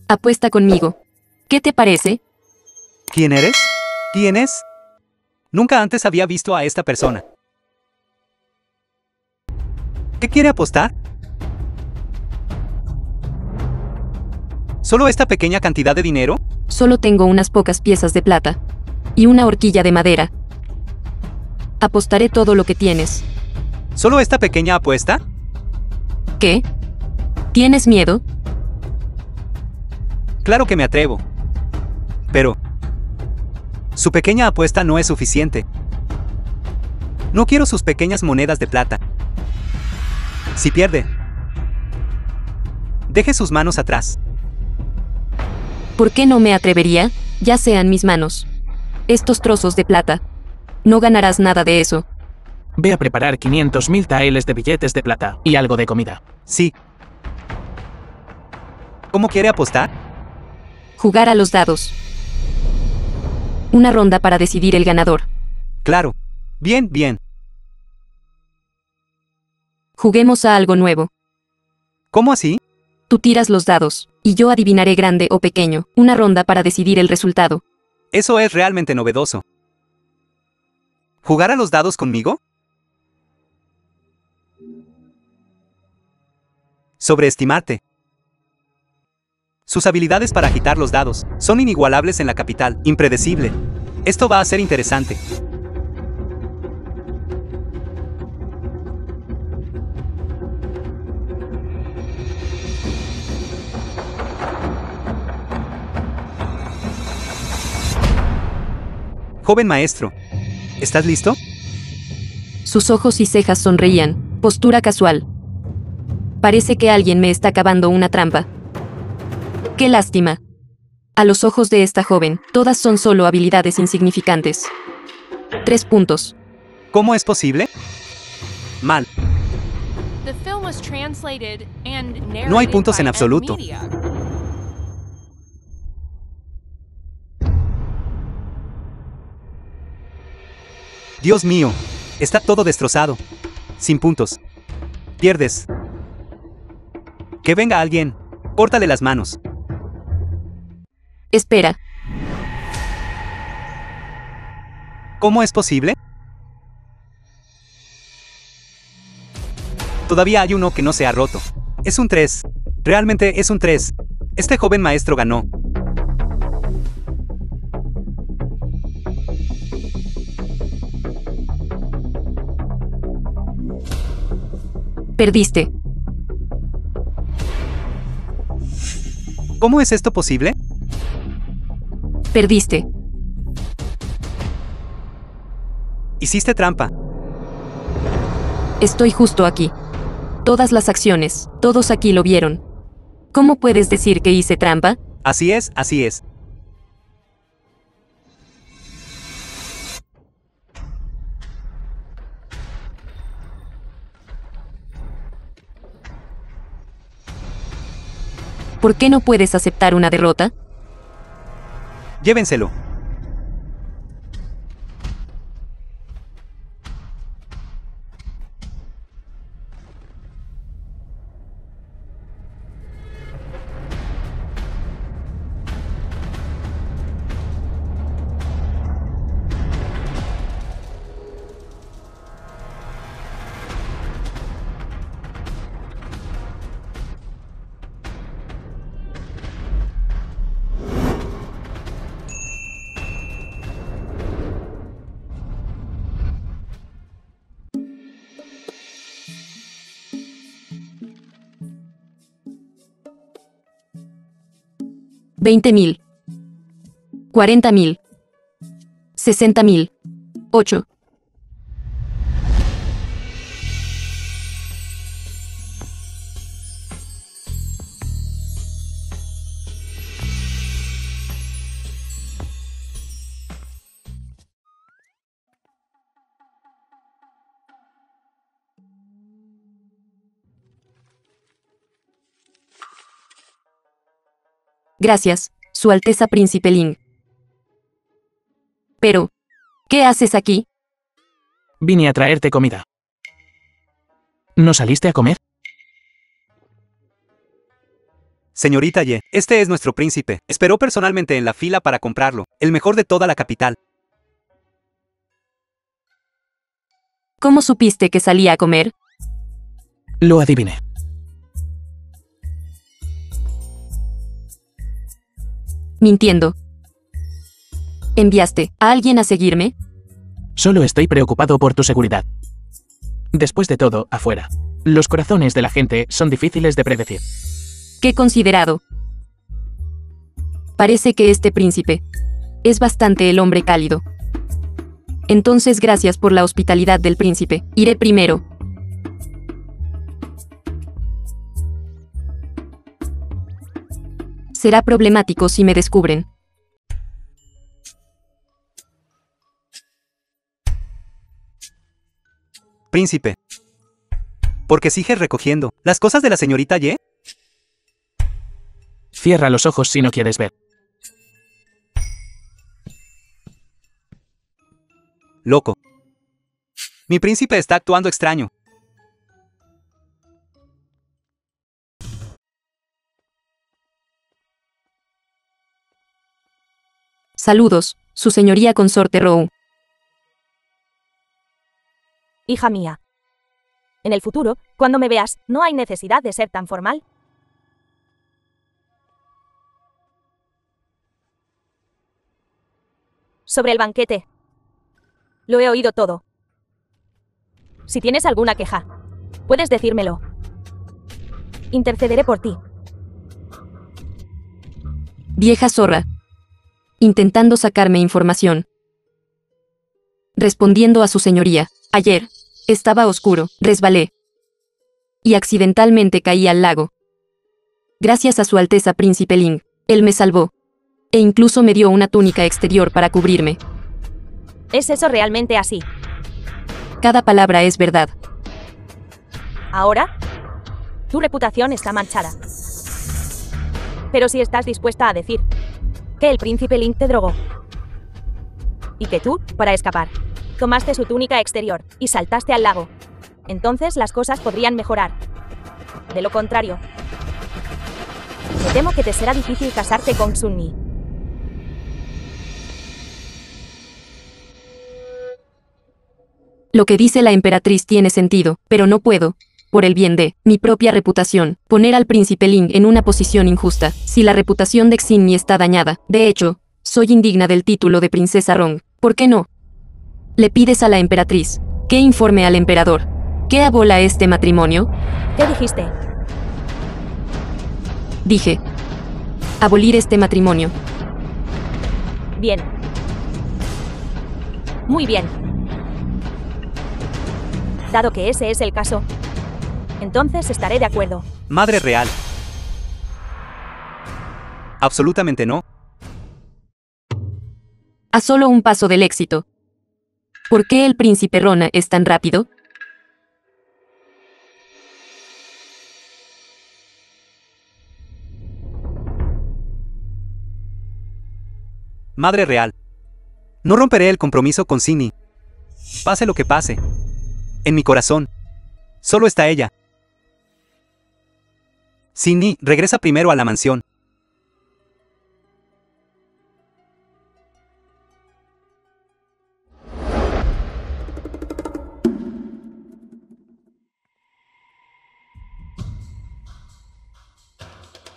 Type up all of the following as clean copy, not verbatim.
Apuesta conmigo. ¿Qué te parece? ¿Quién eres? ¿Quién es? Nunca antes había visto a esta persona. ¿Qué quiere apostar? ¿Solo esta pequeña cantidad de dinero? Solo tengo unas pocas piezas de plata. Y una horquilla de madera. Apostaré todo lo que tienes. ¿Solo esta pequeña apuesta? ¿Qué? ¿Tienes miedo? Claro que me atrevo. Pero su pequeña apuesta no es suficiente. No quiero sus pequeñas monedas de plata. Si pierde, deje sus manos atrás. ¿Por qué no me atrevería? Ya sean mis manos. Estos trozos de plata. No ganarás nada de eso. Ve a preparar 500.000 taeles de billetes de plata y algo de comida. Sí. ¿Cómo quiere apostar? Jugar a los dados. Una ronda para decidir el ganador. Claro. Bien, bien. Juguemos a algo nuevo. ¿Cómo así? Tú tiras los dados, y yo adivinaré grande o pequeño. Una ronda para decidir el resultado. Eso es realmente novedoso. ¿Jugar a los dados conmigo? Sobreestimarte. Sus habilidades para agitar los dados son inigualables en la capital, impredecible. Esto va a ser interesante. Joven maestro, ¿estás listo? Sus ojos y cejas sonreían. Postura casual. Parece que alguien me está cavando una trampa. ¡Qué lástima! A los ojos de esta joven, todas son solo habilidades insignificantes. 3 puntos. ¿Cómo es posible? Mal. No hay puntos en absoluto. Dios mío, está todo destrozado. Sin puntos. Pierdes. Que venga alguien. Córtale las manos. Espera. ¿Cómo es posible? Todavía hay uno que no se ha roto. Es un 3. Realmente es un 3. Este joven maestro ganó. Perdiste. ¿Cómo es esto posible? Perdiste. Hiciste trampa. Estoy justo aquí. Todas las acciones, todos aquí lo vieron. ¿Cómo puedes decir que hice trampa? Así es, así es. ¿Por qué no puedes aceptar una derrota? Llévenselo. $20,000. $40,000. $60,000. 8. Gracias, Su Alteza Príncipe Ling. Pero, ¿qué haces aquí? Vine a traerte comida. ¿No saliste a comer? Señorita Ye, este es nuestro príncipe. Esperó personalmente en la fila para comprarlo. El mejor de toda la capital. ¿Cómo supiste que salía a comer? Lo adiviné. Mintiendo. ¿Enviaste a alguien a seguirme? Solo estoy preocupado por tu seguridad. Después de todo, afuera. Los corazones de la gente son difíciles de predecir. ¡Qué considerado! Parece que este príncipe es bastante el hombre cálido. Entonces, gracias por la hospitalidad del príncipe. Iré primero. Será problemático si me descubren. Príncipe. ¿Por qué sigues recogiendo las cosas de la señorita Ye? Cierra los ojos si no quieres ver. Loco. Mi príncipe está actuando extraño. Saludos, su señoría consorte Row. Hija mía. En el futuro, cuando me veas, no hay necesidad de ser tan formal. Sobre el banquete. Lo he oído todo. Si tienes alguna queja, puedes decírmelo. Intercederé por ti. Vieja zorra. Intentando sacarme información. Respondiendo a su señoría. Ayer. Estaba oscuro, resbalé. Y accidentalmente caí al lago. Gracias a su Alteza Príncipe Ling, él me salvó. E incluso me dio una túnica exterior para cubrirme. ¿Es eso realmente así? Cada palabra es verdad. Ahora, tu reputación está manchada. Pero si estás dispuesta a decir que el príncipe Ling te drogó y que tú, para escapar, tomaste su túnica exterior y saltaste al lago, entonces las cosas podrían mejorar. De lo contrario, me temo que te será difícil casarte con Sunni. Lo que dice la emperatriz tiene sentido, pero no puedo, por el bien de mi propia reputación, poner al príncipe Ling en una posición injusta. Si la reputación de Xinmi está dañada, de hecho, soy indigna del título de princesa Rong. ¿Por qué no? Le pides a la emperatriz que informe al emperador que abola este matrimonio. ¿Qué dijiste? Dije, abolir este matrimonio. Bien. Muy bien. Dado que ese es el caso, entonces estaré de acuerdo. Madre real. Absolutamente no. A solo un paso del éxito. ¿Por qué el príncipe Rona es tan rápido? Madre real. No romperé el compromiso con Xinmi. Pase lo que pase. En mi corazón. Solo está ella. Xinmi, regresa primero a la mansión.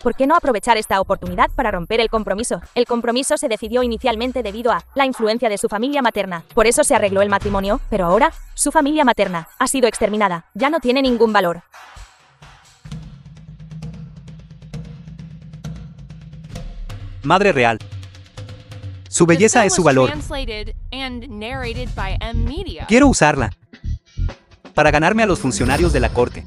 ¿Por qué no aprovechar esta oportunidad para romper el compromiso? El compromiso se decidió inicialmente debido a la influencia de su familia materna. Por eso se arregló el matrimonio, pero ahora, su familia materna ha sido exterminada. Ya no tiene ningún valor. Madre real. Su belleza es su valor. Quiero usarla para ganarme a los funcionarios de la corte.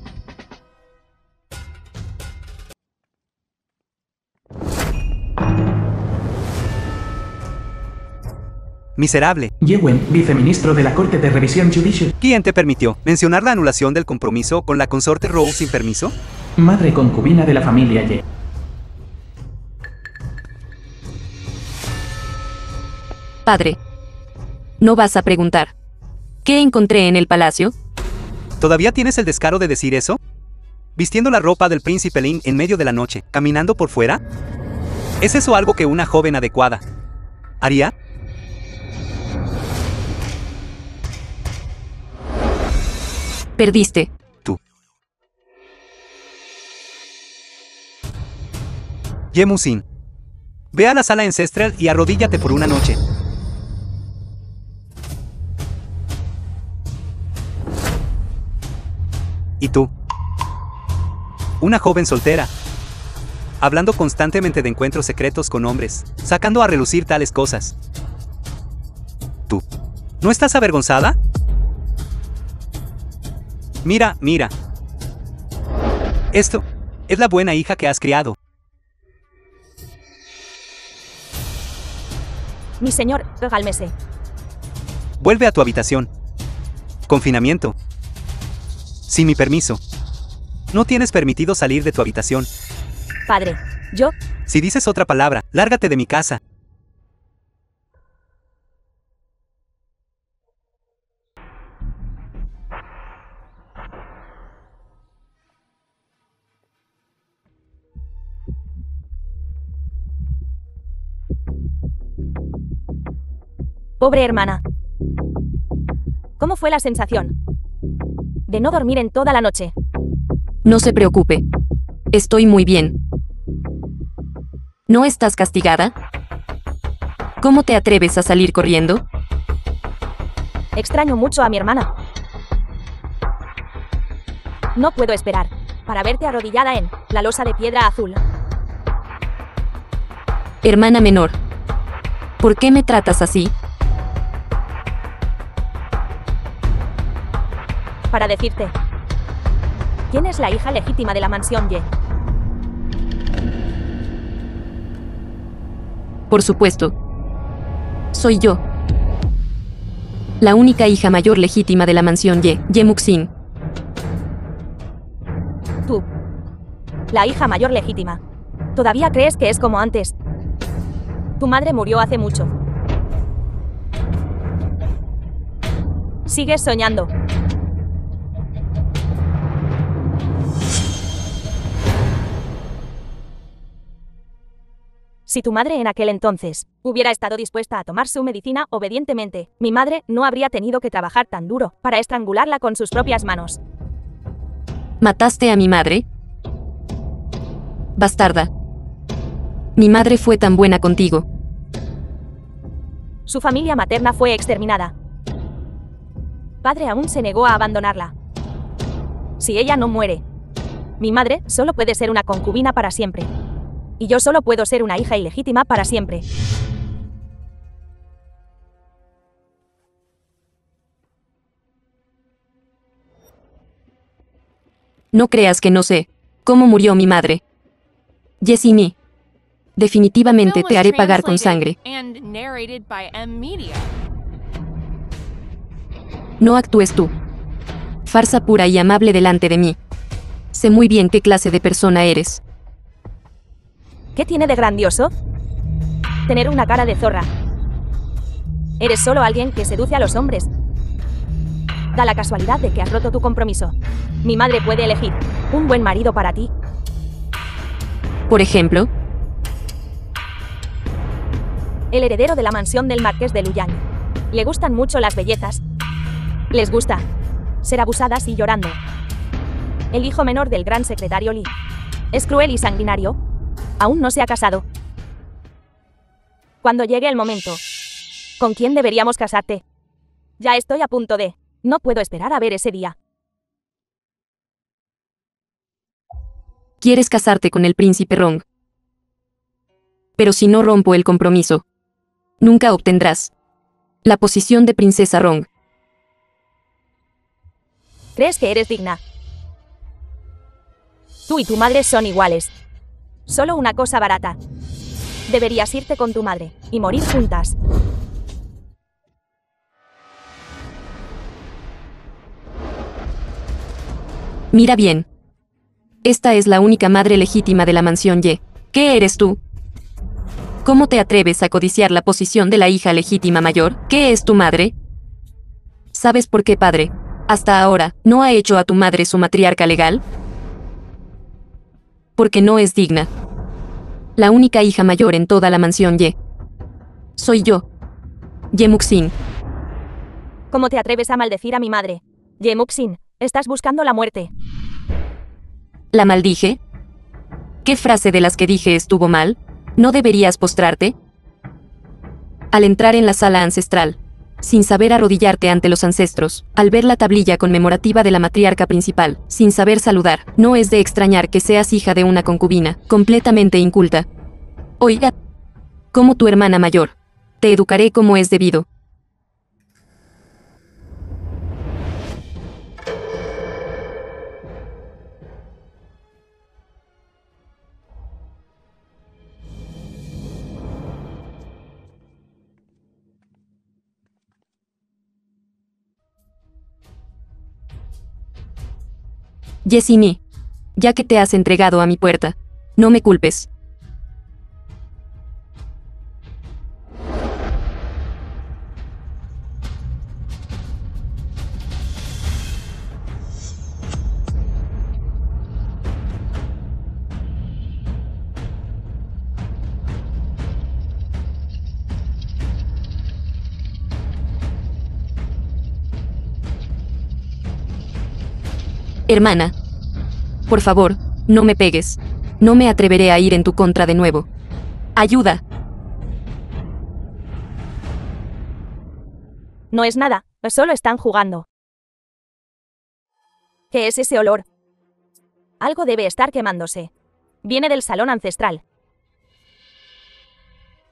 Miserable. Yewen, viceministro de la Corte de Revisión Judicial. ¿Quién te permitió mencionar la anulación del compromiso con la consorte Rowe sin permiso? Madre concubina de la familia Ye. Padre. ¿No vas a preguntar qué encontré en el palacio? ¿Todavía tienes el descaro de decir eso? Vistiendo la ropa del príncipe Lin en medio de la noche, caminando por fuera. ¿Es eso algo que una joven adecuada haría? Perdiste. Tú. Ye Musin. Ve a la sala ancestral y arrodíllate por una noche. ¿Y tú? Una joven soltera, hablando constantemente de encuentros secretos con hombres, sacando a relucir tales cosas. ¿Tú? ¿No estás avergonzada? Mira, mira. Esto es la buena hija que has criado. Mi señor, cálmese. Vuelve a tu habitación. Confinamiento. Sin mi permiso. No tienes permitido salir de tu habitación. Padre, yo... Si dices otra palabra, lárgate de mi casa. Pobre hermana. ¿Cómo fue la sensación de no dormir en toda la noche? No se preocupe. Estoy muy bien. ¿No estás castigada? ¿Cómo te atreves a salir corriendo? Extraño mucho a mi hermana. No puedo esperar para verte arrodillada en la losa de piedra azul. Hermana menor. ¿Por qué me tratas así? Para decirte, ¿quién es la hija legítima de la mansión Ye? Por supuesto. Soy yo. La única hija mayor legítima de la mansión Ye, Ye Muxin. Tú, la hija mayor legítima. ¿Todavía crees que es como antes? Tu madre murió hace mucho. Sigues soñando. Si tu madre en aquel entonces hubiera estado dispuesta a tomar su medicina obedientemente, mi madre no habría tenido que trabajar tan duro para estrangularla con sus propias manos. ¿Mataste a mi madre? Bastarda. Mi madre fue tan buena contigo. Su familia materna fue exterminada. Padre aún se negó a abandonarla. Si ella no muere, mi madre solo puede ser una concubina para siempre. Y yo solo puedo ser una hija ilegítima para siempre. No creas que no sé cómo murió mi madre. Yesimi. Definitivamente te haré pagar con sangre. No actúes tú. Farsa pura y amable delante de mí. Sé muy bien qué clase de persona eres. ¿Qué tiene de grandioso? Tener una cara de zorra. Eres solo alguien que seduce a los hombres. Da la casualidad de que has roto tu compromiso. Mi madre puede elegir un buen marido para ti. Por ejemplo, el heredero de la mansión del marqués de Luyang. Le gustan mucho las bellezas. Les gusta ser abusadas y llorando. El hijo menor del gran secretario Li. Es cruel y sanguinario. Aún no se ha casado. Cuando llegue el momento, ¿con quién deberíamos casarte? Ya estoy a punto de... No puedo esperar a ver ese día. quieres casarte con el príncipe Rong. Pero si no rompo el compromiso, nunca obtendrás la posición de princesa Rong. ¿Crees que eres digna? Tú y tu madre son iguales. Solo una cosa barata. Deberías irte con tu madre y morir juntas. Mira bien. Esta es la única madre legítima de la mansión Ye. ¿Qué eres tú? ¿Cómo te atreves a codiciar la posición de la hija legítima mayor? ¿Qué es tu madre? ¿Sabes por qué, padre? Hasta ahora, ¿no ha hecho a tu madre su matriarca legal? Porque no es digna. La única hija mayor en toda la mansión Ye. Soy yo. Ye Muxin. ¿Cómo te atreves a maldecir a mi madre? Ye Muxin, estás buscando la muerte. ¿La maldije? ¿Qué frase de las que dije estuvo mal? ¿No deberías postrarte? Al entrar en la sala ancestral, sin saber arrodillarte ante los ancestros, al ver la tablilla conmemorativa de la matriarca principal, sin saber saludar, no es de extrañar que seas hija de una concubina, completamente inculta. Oiga, como tu hermana mayor, te educaré como es debido. Yesimi, ya que te has entregado a mi puerta, no me culpes. Hermana, por favor, no me pegues. No me atreveré a ir en tu contra de nuevo. ¡Ayuda! No es nada, solo están jugando. ¿Qué es ese olor? Algo debe estar quemándose. Viene del salón ancestral.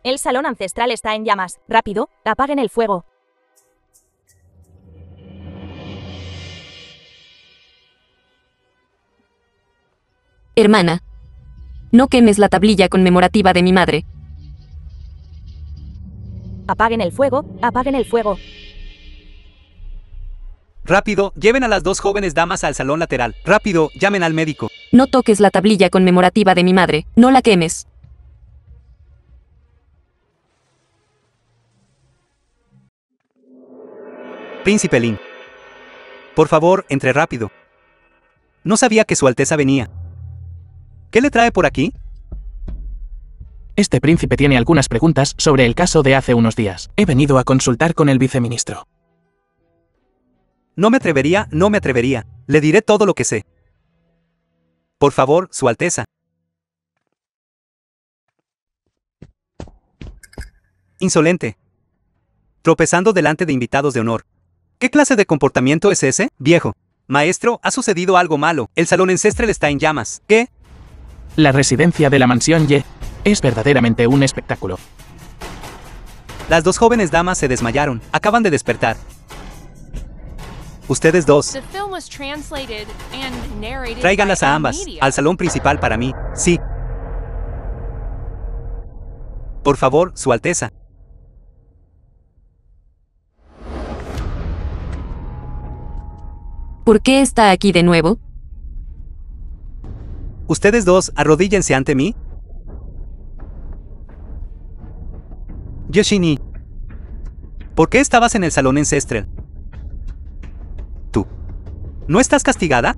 El salón ancestral está en llamas. Rápido, apaguen el fuego. Hermana, no quemes la tablilla conmemorativa de mi madre. Apaguen el fuego, apaguen el fuego. Rápido, lleven a las dos jóvenes damas al salón lateral. Rápido, llamen al médico. No toques la tablilla conmemorativa de mi madre, no la quemes. Príncipe Lin. Por favor, entre rápido. No sabía que Su Alteza venía. ¿Qué le trae por aquí? Este príncipe tiene algunas preguntas sobre el caso de hace unos días. He venido a consultar con el viceministro. No me atrevería, no me atrevería. Le diré todo lo que sé. Por favor, Su Alteza. Insolente. Tropezando delante de invitados de honor. ¿Qué clase de comportamiento es ese, viejo? Maestro, ha sucedido algo malo. El salón ancestral está en llamas. ¿Qué? La residencia de la mansión Ye es verdaderamente un espectáculo. Las dos jóvenes damas se desmayaron. Acaban de despertar. Ustedes dos. The film was translated and narrated Tráiganlas by a ambas, Media. al salón principal para mí. Sí. Por favor, Su Alteza. ¿Por qué está aquí de nuevo? Ustedes dos, arrodíllense ante mí. Yoshini. ¿Por qué estabas en el salón ancestral? ¿Tú? ¿No estás castigada?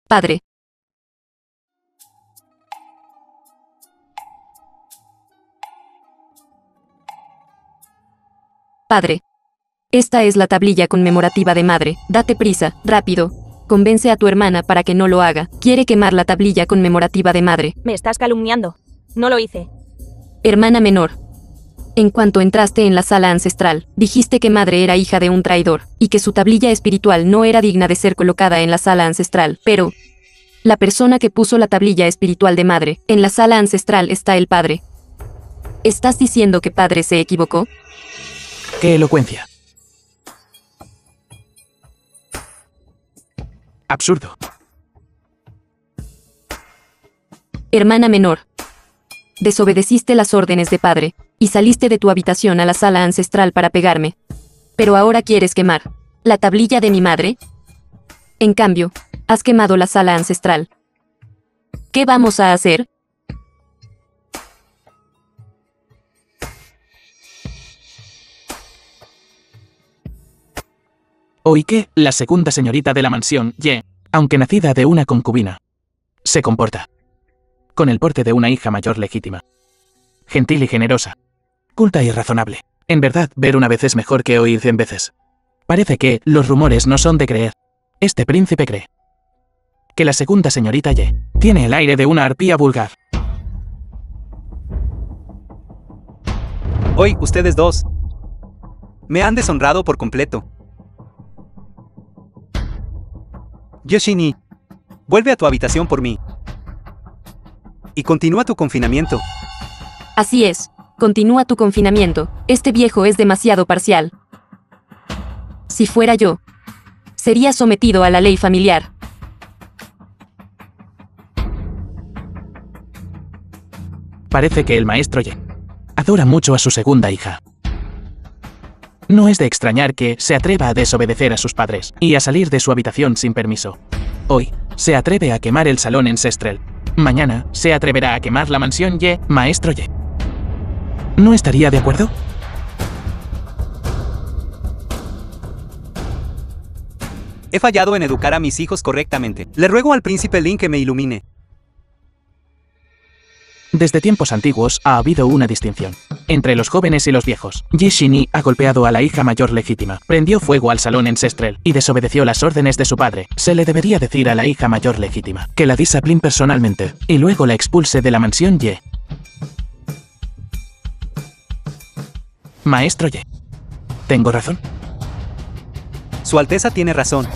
Padre. Padre. Esta es la tablilla conmemorativa de madre. Date prisa, rápido. Convence a tu hermana para que no lo haga. Quiere quemar la tablilla conmemorativa de madre. Me estás calumniando. No lo hice. Hermana menor. En cuanto entraste en la sala ancestral, dijiste que madre era hija de un traidor, y que su tablilla espiritual no era digna de ser colocada en la sala ancestral. Pero la persona que puso la tablilla espiritual de madre en la sala ancestral está el padre. ¿Estás diciendo que padre se equivocó? ¡Qué elocuencia! Absurdo. Hermana menor. Desobedeciste las órdenes de padre, y saliste de tu habitación a la sala ancestral para pegarme. Pero ahora quieres quemar la tablilla de mi madre. En cambio, has quemado la sala ancestral. ¿Qué vamos a hacer? Oí que la segunda señorita de la mansión, Ye, aunque nacida de una concubina, se comporta con el porte de una hija mayor legítima. Gentil y generosa. Culta y razonable. En verdad, ver una vez es mejor que oír 100 veces. Parece que los rumores no son de creer. Este príncipe cree que la segunda señorita Ye tiene el aire de una arpía vulgar. Hoy, ustedes dos me han deshonrado por completo. Yoshini, vuelve a tu habitación por mí. Y continúa tu confinamiento. Así es, continúa tu confinamiento. Este viejo es demasiado parcial. Si fuera yo, sería sometido a la ley familiar. Parece que el maestro Ye adora mucho a su segunda hija. No es de extrañar que se atreva a desobedecer a sus padres y a salir de su habitación sin permiso. Hoy, se atreve a quemar el salón ancestral. Mañana, se atreverá a quemar la mansión Ye, maestro Ye. ¿No estaría de acuerdo? He fallado en educar a mis hijos correctamente. Le ruego al príncipe Lin que me ilumine. Desde tiempos antiguos ha habido una distinción entre los jóvenes y los viejos. Ye Shini ha golpeado a la hija mayor legítima, prendió fuego al salón ancestral y desobedeció las órdenes de su padre. Se le debería decir a la hija mayor legítima que la discipline personalmente y luego la expulse de la mansión Ye. Maestro Ye, ¿tengo razón? Su Alteza tiene razón.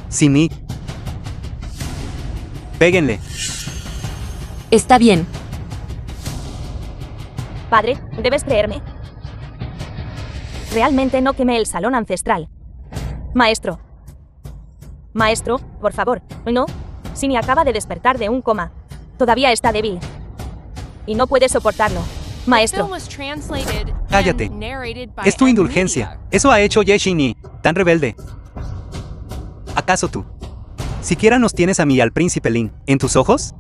Sini, péguenle. Está bien. Padre, debes creerme. Realmente no quemé el salón ancestral. Maestro. Maestro, por favor, no. Sini acaba de despertar de un coma. Todavía está débil. Y no puede soportarlo. Maestro. Film was translated and Cállate. narrated by Es tu M indulgencia. Media. Eso ha hecho Yoshini, tan rebelde. ¿Acaso tú siquiera nos tienes a mí y al príncipe Lin en tus ojos?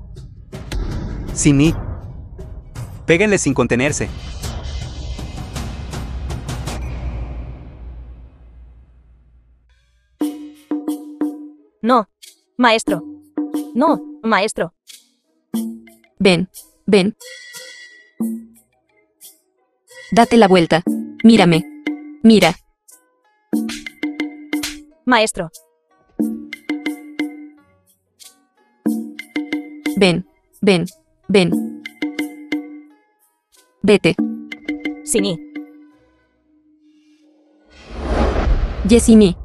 Sini, péguenle sin contenerse. No. Maestro. No, maestro. Ven, ven. Date la vuelta. Mírame. Mira. Maestro. Ven, ven, ven. Vete. Sini. Yesini.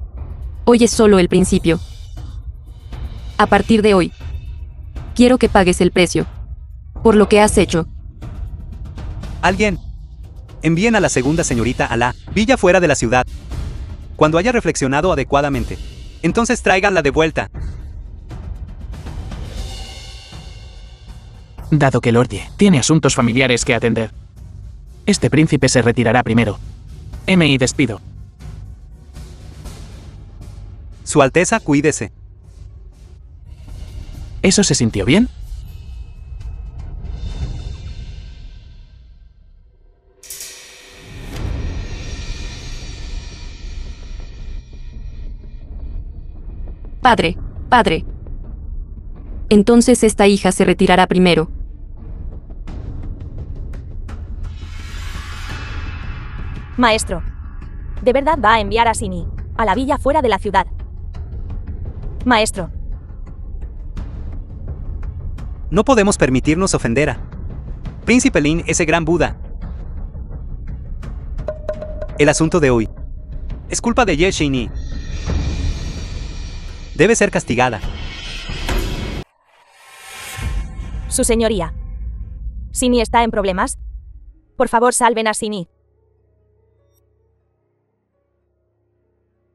Hoy es solo el principio. A partir de hoy, quiero que pagues el precio por lo que has hecho. Alguien. Envíen a la segunda señorita a la villa fuera de la ciudad. Cuando haya reflexionado adecuadamente, entonces tráiganla de vuelta. Dado que Lord Ye tiene asuntos familiares que atender, este príncipe se retirará primero. Y despido. Su Alteza, cuídese. ¿Eso se sintió bien? Padre, padre. Entonces esta hija se retirará primero. Maestro. ¿De verdad va a enviar a Sini a la villa fuera de la ciudad? Maestro. No podemos permitirnos ofender a Príncipe Lin, ese gran Buda. El asunto de hoy es culpa de Yoshini. Debe ser castigada. Su señoría. ¿Sini está en problemas? Por favor, salven a Sini.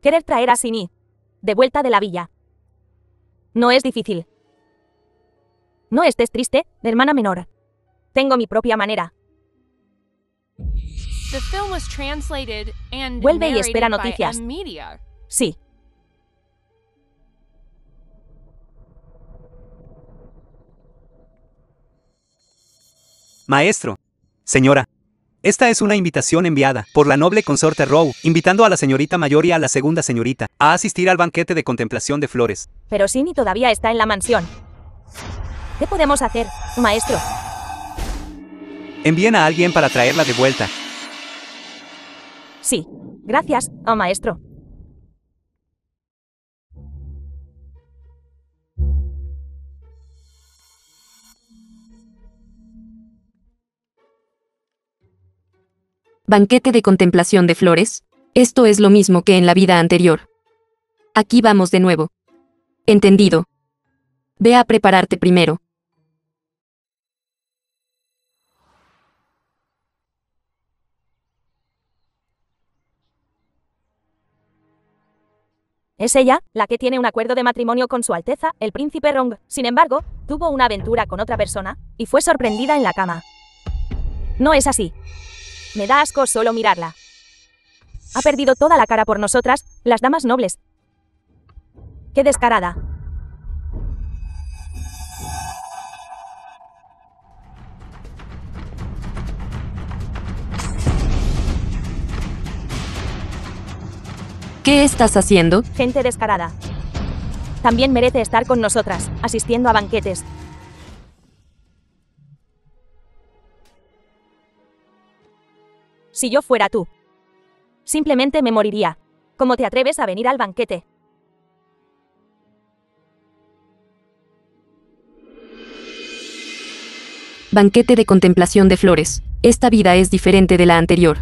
Querer traer a Sini de vuelta de la villa. No es difícil. No estés triste, hermana menor. Tengo mi propia manera. The film was translated and Vuelve y espera narrated by noticias. M Media. Sí. Maestro. Señora. Esta es una invitación enviada por la noble consorte Rowe, invitando a la señorita mayor y a la segunda señorita a asistir al banquete de contemplación de flores. Pero Sini todavía está en la mansión. ¿Qué podemos hacer, maestro? Envíen a alguien para traerla de vuelta. Sí. Gracias, oh maestro. ¿Banquete de contemplación de flores? Esto es lo mismo que en la vida anterior. Aquí vamos de nuevo. Entendido. Ve a prepararte primero. Es ella, la que tiene un acuerdo de matrimonio con su Alteza, el príncipe Rong. Sin embargo, tuvo una aventura con otra persona, y fue sorprendida en la cama. No es así. Me da asco solo mirarla. Ha perdido toda la cara por nosotras, las damas nobles. ¡Qué descarada! ¿Qué estás haciendo? Gente descarada. También merece estar con nosotras, asistiendo a banquetes. Si yo fuera tú, simplemente me moriría. ¿Cómo te atreves a venir al banquete? Banquete de contemplación de flores. Esta vida es diferente de la anterior.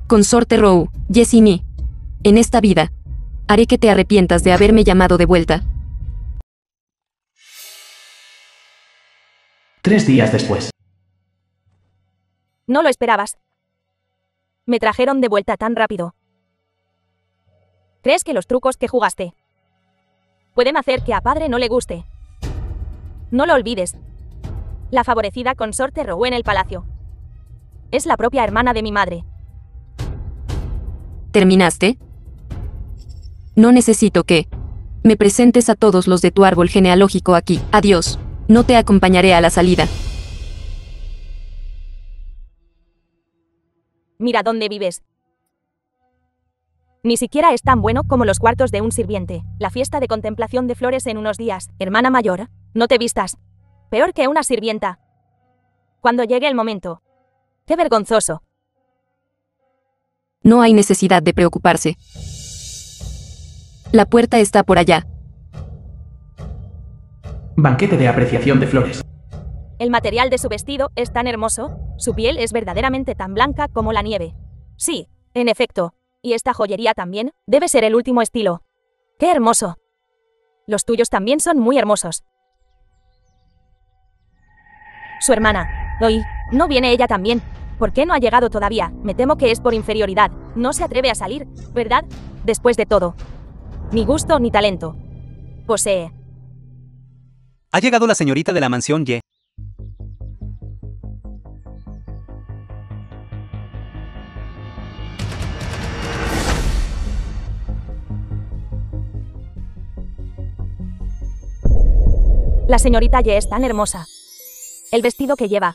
Consorte Rowe, Jessie Me. En esta vida, haré que te arrepientas de haberme llamado de vuelta. 3 días después. No lo esperabas. Me trajeron de vuelta tan rápido. ¿Crees que los trucos que jugaste pueden hacer que a padre no le guste? No lo olvides. La favorecida consorte Rowe en el palacio es la propia hermana de mi madre. ¿Terminaste? No necesito que me presentes a todos los de tu árbol genealógico aquí. Adiós. No te acompañaré a la salida. Mira dónde vives. Ni siquiera es tan bueno como los cuartos de un sirviente. La fiesta de contemplación de flores en unos días. Hermana mayor, no te vistas. Peor que una sirvienta. Cuando llegue el momento. ¡Qué vergonzoso! No hay necesidad de preocuparse. La puerta está por allá. Banquete de apreciación de flores. El material de su vestido es tan hermoso, su piel es verdaderamente tan blanca como la nieve. Sí, en efecto, y esta joyería también, debe ser el último estilo. ¡Qué hermoso! Los tuyos también son muy hermosos. Su hermana. Hoy, ¿no viene ella también? ¿Por qué no ha llegado todavía? Me temo que es por inferioridad. No se atreve a salir, ¿verdad? Después de todo. Ni gusto ni talento. Posee. Ha llegado la señorita de la mansión Ye. La señorita Ye es tan hermosa. El vestido que lleva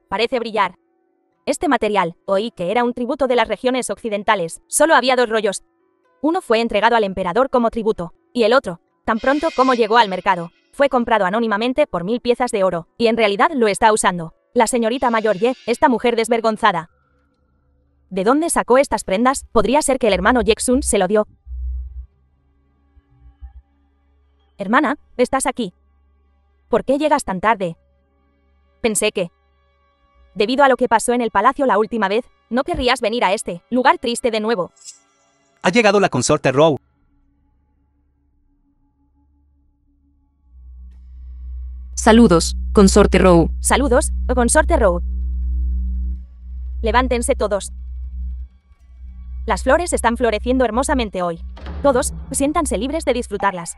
parece brillar. Este material, oí que era un tributo de las regiones occidentales. Solo había 2 rollos. Uno fue entregado al emperador como tributo, y el otro, tan pronto como llegó al mercado, fue comprado anónimamente por 1000 piezas de oro, y en realidad lo está usando la señorita mayor Ye, esta mujer desvergonzada. ¿De dónde sacó estas prendas? Podría ser que el hermano Jexun se lo dio. Hermana, ¿estás aquí? ¿Por qué llegas tan tarde? Pensé que, debido a lo que pasó en el palacio la última vez, no querrías venir a este lugar triste de nuevo. Ha llegado la consorte Rowe. Saludos, consorte Rowe. Saludos, consorte Rowe. Levántense todos. Las flores están floreciendo hermosamente hoy. Todos, siéntanse libres de disfrutarlas.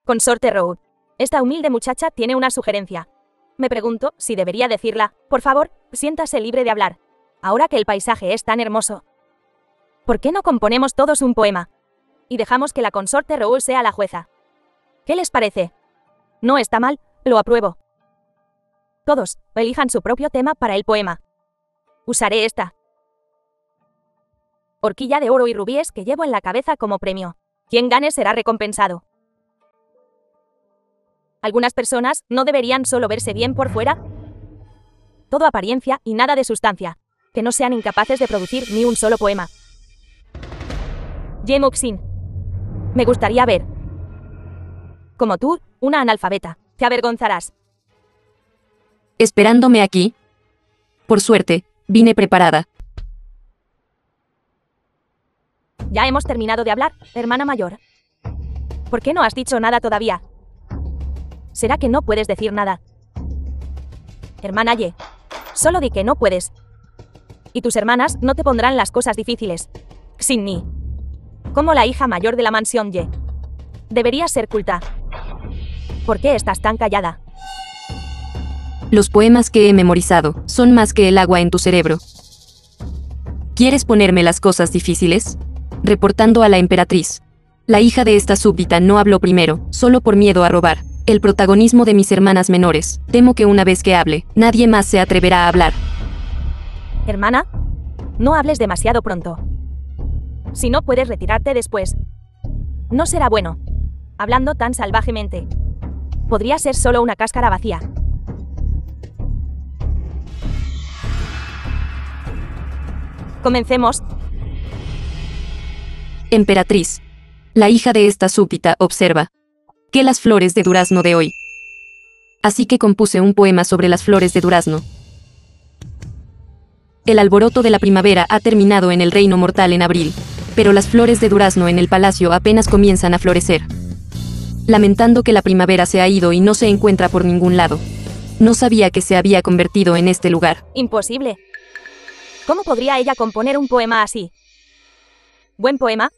Consorte Rowe. Esta humilde muchacha tiene una sugerencia. Me pregunto si debería decirla. Por favor, siéntase libre de hablar. Ahora que el paisaje es tan hermoso. ¿Por qué no componemos todos un poema? Y dejamos que la consorte Rowe sea la jueza. ¿Qué les parece? No está mal, lo apruebo. Todos, elijan su propio tema para el poema. Usaré esta horquilla de oro y rubíes que llevo en la cabeza como premio. Quien gane será recompensado. Algunas personas no deberían solo verse bien por fuera. Todo apariencia y nada de sustancia. Que no sean incapaces de producir ni un solo poema. Ye Muxin. Me gustaría ver. Como tú, una analfabeta. Te avergonzarás. ¿Esperándome aquí? Por suerte, vine preparada. Ya hemos terminado de hablar, hermana mayor. ¿Por qué no has dicho nada todavía? ¿Será que no puedes decir nada? Hermana Ye, solo di que no puedes. Y tus hermanas no te pondrán las cosas difíciles. Sin ni. Como la hija mayor de la mansión Ye. Deberías ser culta. ¿Por qué estás tan callada? Los poemas que he memorizado son más que el agua en tu cerebro. ¿Quieres ponerme las cosas difíciles? Reportando a la emperatriz. La hija de esta súbdita no habló primero, solo por miedo a robar el protagonismo de mis hermanas menores. Temo que una vez que hable, nadie más se atreverá a hablar. Hermana, no hables demasiado pronto. Si no puedes retirarte después, no será bueno. Hablando tan salvajemente. Podría ser solo una cáscara vacía. Comencemos. Emperatriz. La hija de esta súbdita observa que las flores de durazno de hoy. Así que compuse un poema sobre las flores de durazno. El alboroto de la primavera ha terminado en el reino mortal en abril, pero las flores de durazno en el palacio apenas comienzan a florecer. Lamentando que la primavera se ha ido y no se encuentra por ningún lado. No sabía que se había convertido en este lugar. Imposible. ¿Cómo podría ella componer un poema así? ¿Buen poema?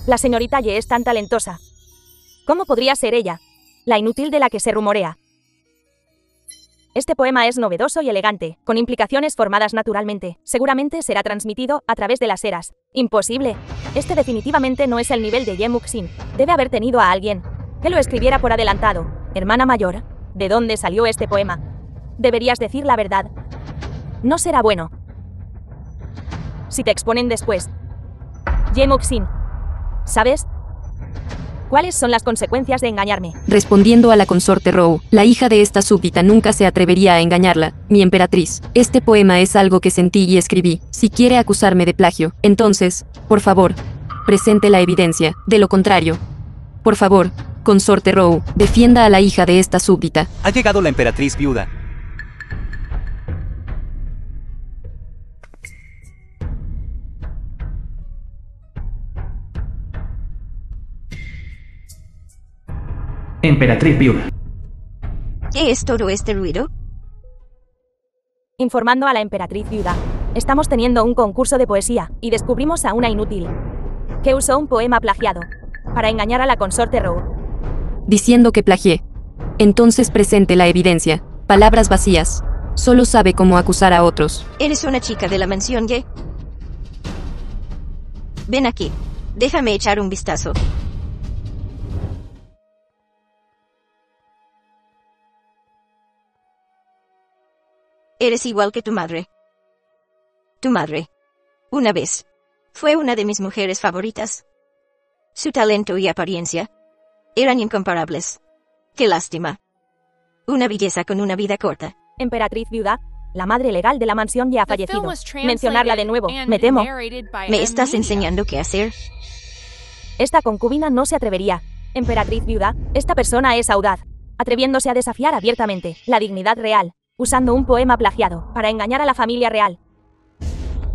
La señorita Ye es tan talentosa. ¿Cómo podría ser ella, la inútil de la que se rumorea? Este poema es novedoso y elegante, con implicaciones formadas naturalmente. Seguramente será transmitido a través de las eras. Imposible. Este definitivamente no es el nivel de Ye Muxin. Debe haber tenido a alguien que lo escribiera por adelantado. Hermana mayor, ¿de dónde salió este poema? Deberías decir la verdad. No será bueno si te exponen después. Ye Muxin, ¿sabes cuáles son las consecuencias de engañarme? Respondiendo a la consorte Rou, la hija de esta súbdita nunca se atrevería a engañarla, mi emperatriz. Este poema es algo que sentí y escribí. Si quiere acusarme de plagio, entonces, por favor, presente la evidencia. De lo contrario, por favor, consorte Rou, defienda a la hija de esta súbdita. Ha llegado la emperatriz viuda. Emperatriz viuda. ¿Qué es todo este ruido? Informando a la emperatriz viuda. Estamos teniendo un concurso de poesía, y descubrimos a una inútil que usó un poema plagiado para engañar a la consorte Rou. Diciendo que plagié. Entonces presente la evidencia. Palabras vacías. Solo sabe cómo acusar a otros. ¿Eres una chica de la mansión Ye? Ven aquí. Déjame echar un vistazo. Eres igual que tu madre. Tu madre. Una vez. Fue una de mis mujeres favoritas. Su talento y apariencia eran incomparables. Qué lástima. Una belleza con una vida corta. Emperatriz viuda, la madre legal de la mansión ya ha The film fallecido. was translated Mencionarla de nuevo, and me temo. narrated by ¿Me estás Amelia. enseñando qué hacer? Esta concubina no se atrevería. Emperatriz viuda, esta persona es audaz, atreviéndose a desafiar abiertamente la dignidad real, usando un poema plagiado para engañar a la familia real.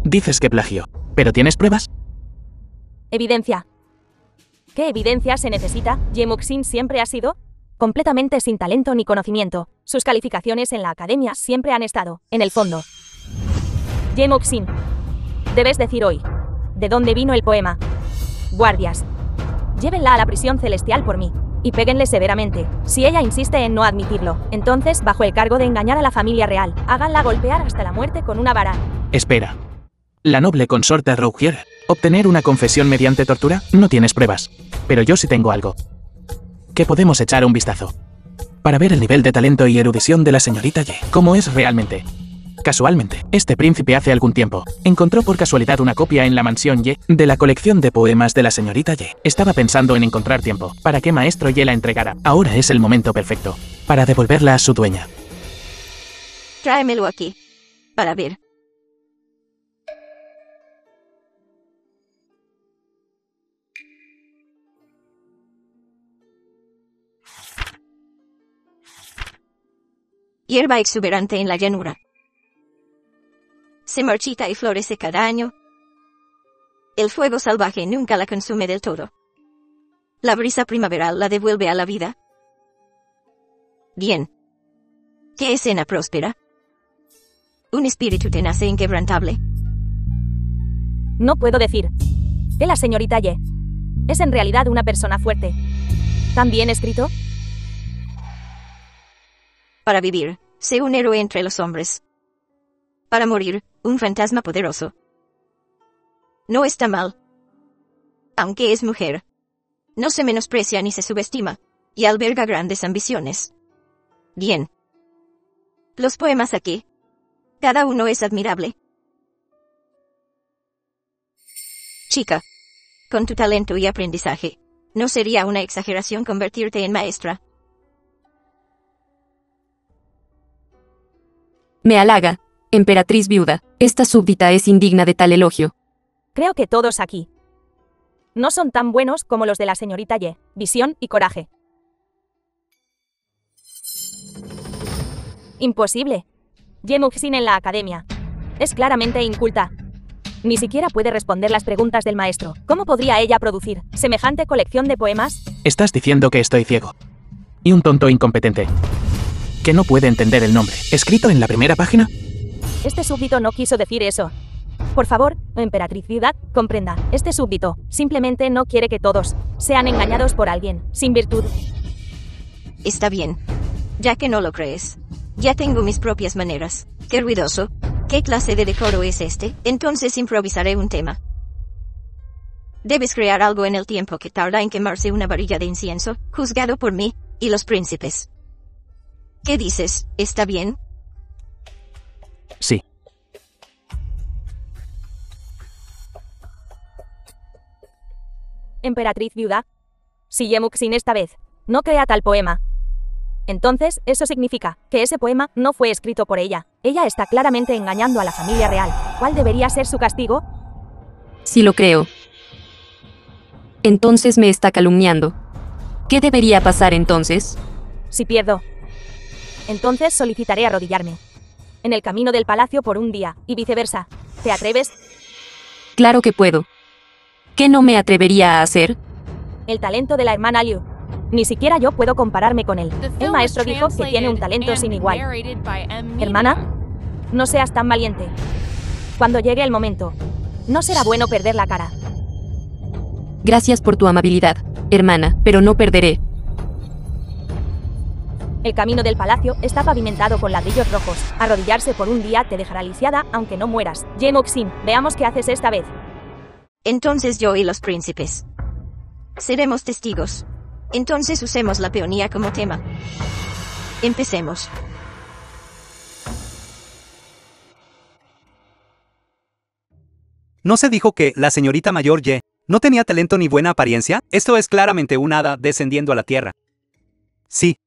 Dices que plagio, ¿pero tienes pruebas? Evidencia. ¿Qué evidencia se necesita? Ye Muxin siempre ha sido completamente sin talento ni conocimiento. Sus calificaciones en la academia siempre han estado en el fondo. Ye Muxin, debes decir hoy de dónde vino el poema. Guardias, llévenla a la prisión celestial por mí y péguenle severamente. Si ella insiste en no admitirlo, entonces, bajo el cargo de engañar a la familia real, háganla golpear hasta la muerte con una vara. Espera. La noble consorte Rougier. ¿Obtener una confesión mediante tortura? No tienes pruebas. Pero yo sí tengo algo. Que podemos echar un vistazo. Para ver el nivel de talento y erudición de la señorita Ye. ¿Cómo es realmente? Casualmente, este príncipe hace algún tiempo encontró por casualidad una copia en la mansión Ye de la colección de poemas de la señorita Ye. Estaba pensando en encontrar tiempo para que maestro Ye la entregara. Ahora es el momento perfecto para devolverla a su dueña. Tráemelo aquí. Para ver. Hierba exuberante en la llanura. Se marchita y florece cada año. El fuego salvaje nunca la consume del todo. La brisa primaveral la devuelve a la vida. Bien. ¿Qué escena próspera? Un espíritu tenaz e inquebrantable. No puedo decir que la señorita Ye es en realidad una persona fuerte. ¿Tan bien escrito? Para vivir, sé un héroe entre los hombres. Para morir, un fantasma poderoso. No está mal. Aunque es mujer, no se menosprecia ni se subestima, y alberga grandes ambiciones. Bien. Los poemas aquí. Cada uno es admirable. Chica, con tu talento y aprendizaje, no sería una exageración convertirte en maestra. Me halaga, emperatriz viuda. Esta súbdita es indigna de tal elogio. Creo que todos aquí no son tan buenos como los de la señorita Ye. Visión y coraje. Imposible. Ye Muxin en la academia es claramente inculta. Ni siquiera puede responder las preguntas del maestro. ¿Cómo podría ella producir semejante colección de poemas? Estás diciendo que estoy ciego. Y un tonto incompetente que no puede entender el nombre escrito en la primera página. Este súbdito no quiso decir eso. Por favor, emperatriz Ciudad, comprenda. Este súbdito simplemente no quiere que todos sean engañados por alguien sin virtud. Está bien. Ya que no lo crees. Ya tengo mis propias maneras. Qué ruidoso. ¿Qué clase de decoro es este? Entonces improvisaré un tema. Debes crear algo en el tiempo que tarda en quemarse una varilla de incienso, juzgado por mí y los príncipes. ¿Qué dices? ¿Está bien? Sí. Emperatriz viuda. Si Ye Muxin esta vez no crea tal poema, entonces eso significa que ese poema no fue escrito por ella. Ella está claramente engañando a la familia real. ¿Cuál debería ser su castigo? Si lo creo, entonces me está calumniando. ¿Qué debería pasar entonces? Si pierdo, entonces solicitaré arrodillarme en el camino del palacio por un día, y viceversa. ¿Te atreves? Claro que puedo. ¿Qué no me atrevería a hacer? El talento de la hermana Liu. Ni siquiera yo puedo compararme con él. El maestro dijo que tiene un talento sin igual. Hermana, no seas tan valiente. Cuando llegue el momento, no será bueno perder la cara. Gracias por tu amabilidad, hermana, pero no perderé. El camino del palacio está pavimentado con ladrillos rojos. Arrodillarse por un día te dejará lisiada aunque no mueras. Ye Muxin, veamos qué haces esta vez. Entonces yo y los príncipes seremos testigos. Entonces usemos la peonía como tema. Empecemos. ¿No se dijo que la señorita mayor Ye no tenía talento ni buena apariencia? Esto es claramente un hada descendiendo a la tierra. Sí.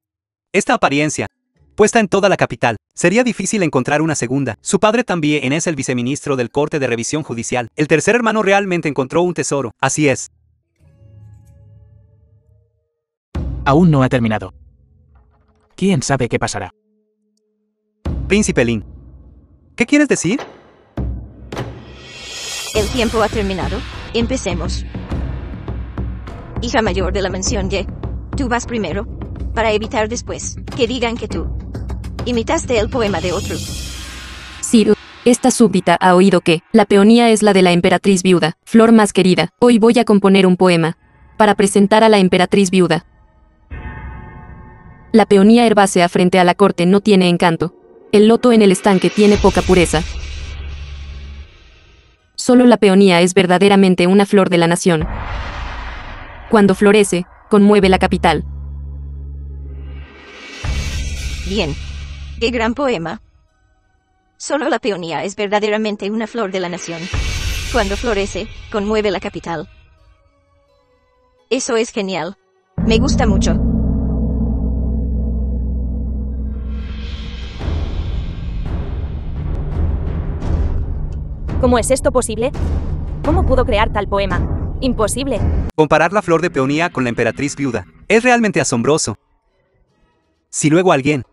Esta apariencia, puesta en toda la capital, sería difícil encontrar una segunda. Su padre también es el viceministro del Corte de Revisión Judicial. El tercer hermano realmente encontró un tesoro. Así es. Aún no ha terminado. ¿Quién sabe qué pasará? Príncipe Lin. ¿Qué quieres decir? El tiempo ha terminado. Empecemos. Hija mayor de la mansión Ye, tú vas primero, para evitar después que digan que tú imitaste el poema de otro. Ciro, esta súbdita ha oído que la peonía es la de la emperatriz viuda, flor más querida. Hoy voy a componer un poema para presentar a la emperatriz viuda. La peonía herbácea frente a la corte no tiene encanto. El loto en el estanque tiene poca pureza. Solo la peonía es verdaderamente una flor de la nación. Cuando florece, conmueve la capital. Bien. ¡Qué gran poema! Solo la peonía es verdaderamente una flor de la nación. Cuando florece, conmueve la capital. Eso es genial. Me gusta mucho. ¿Cómo es esto posible? ¿Cómo pudo crear tal poema? Imposible. Comparar la flor de peonía con la emperatriz viuda es realmente asombroso. Si luego alguien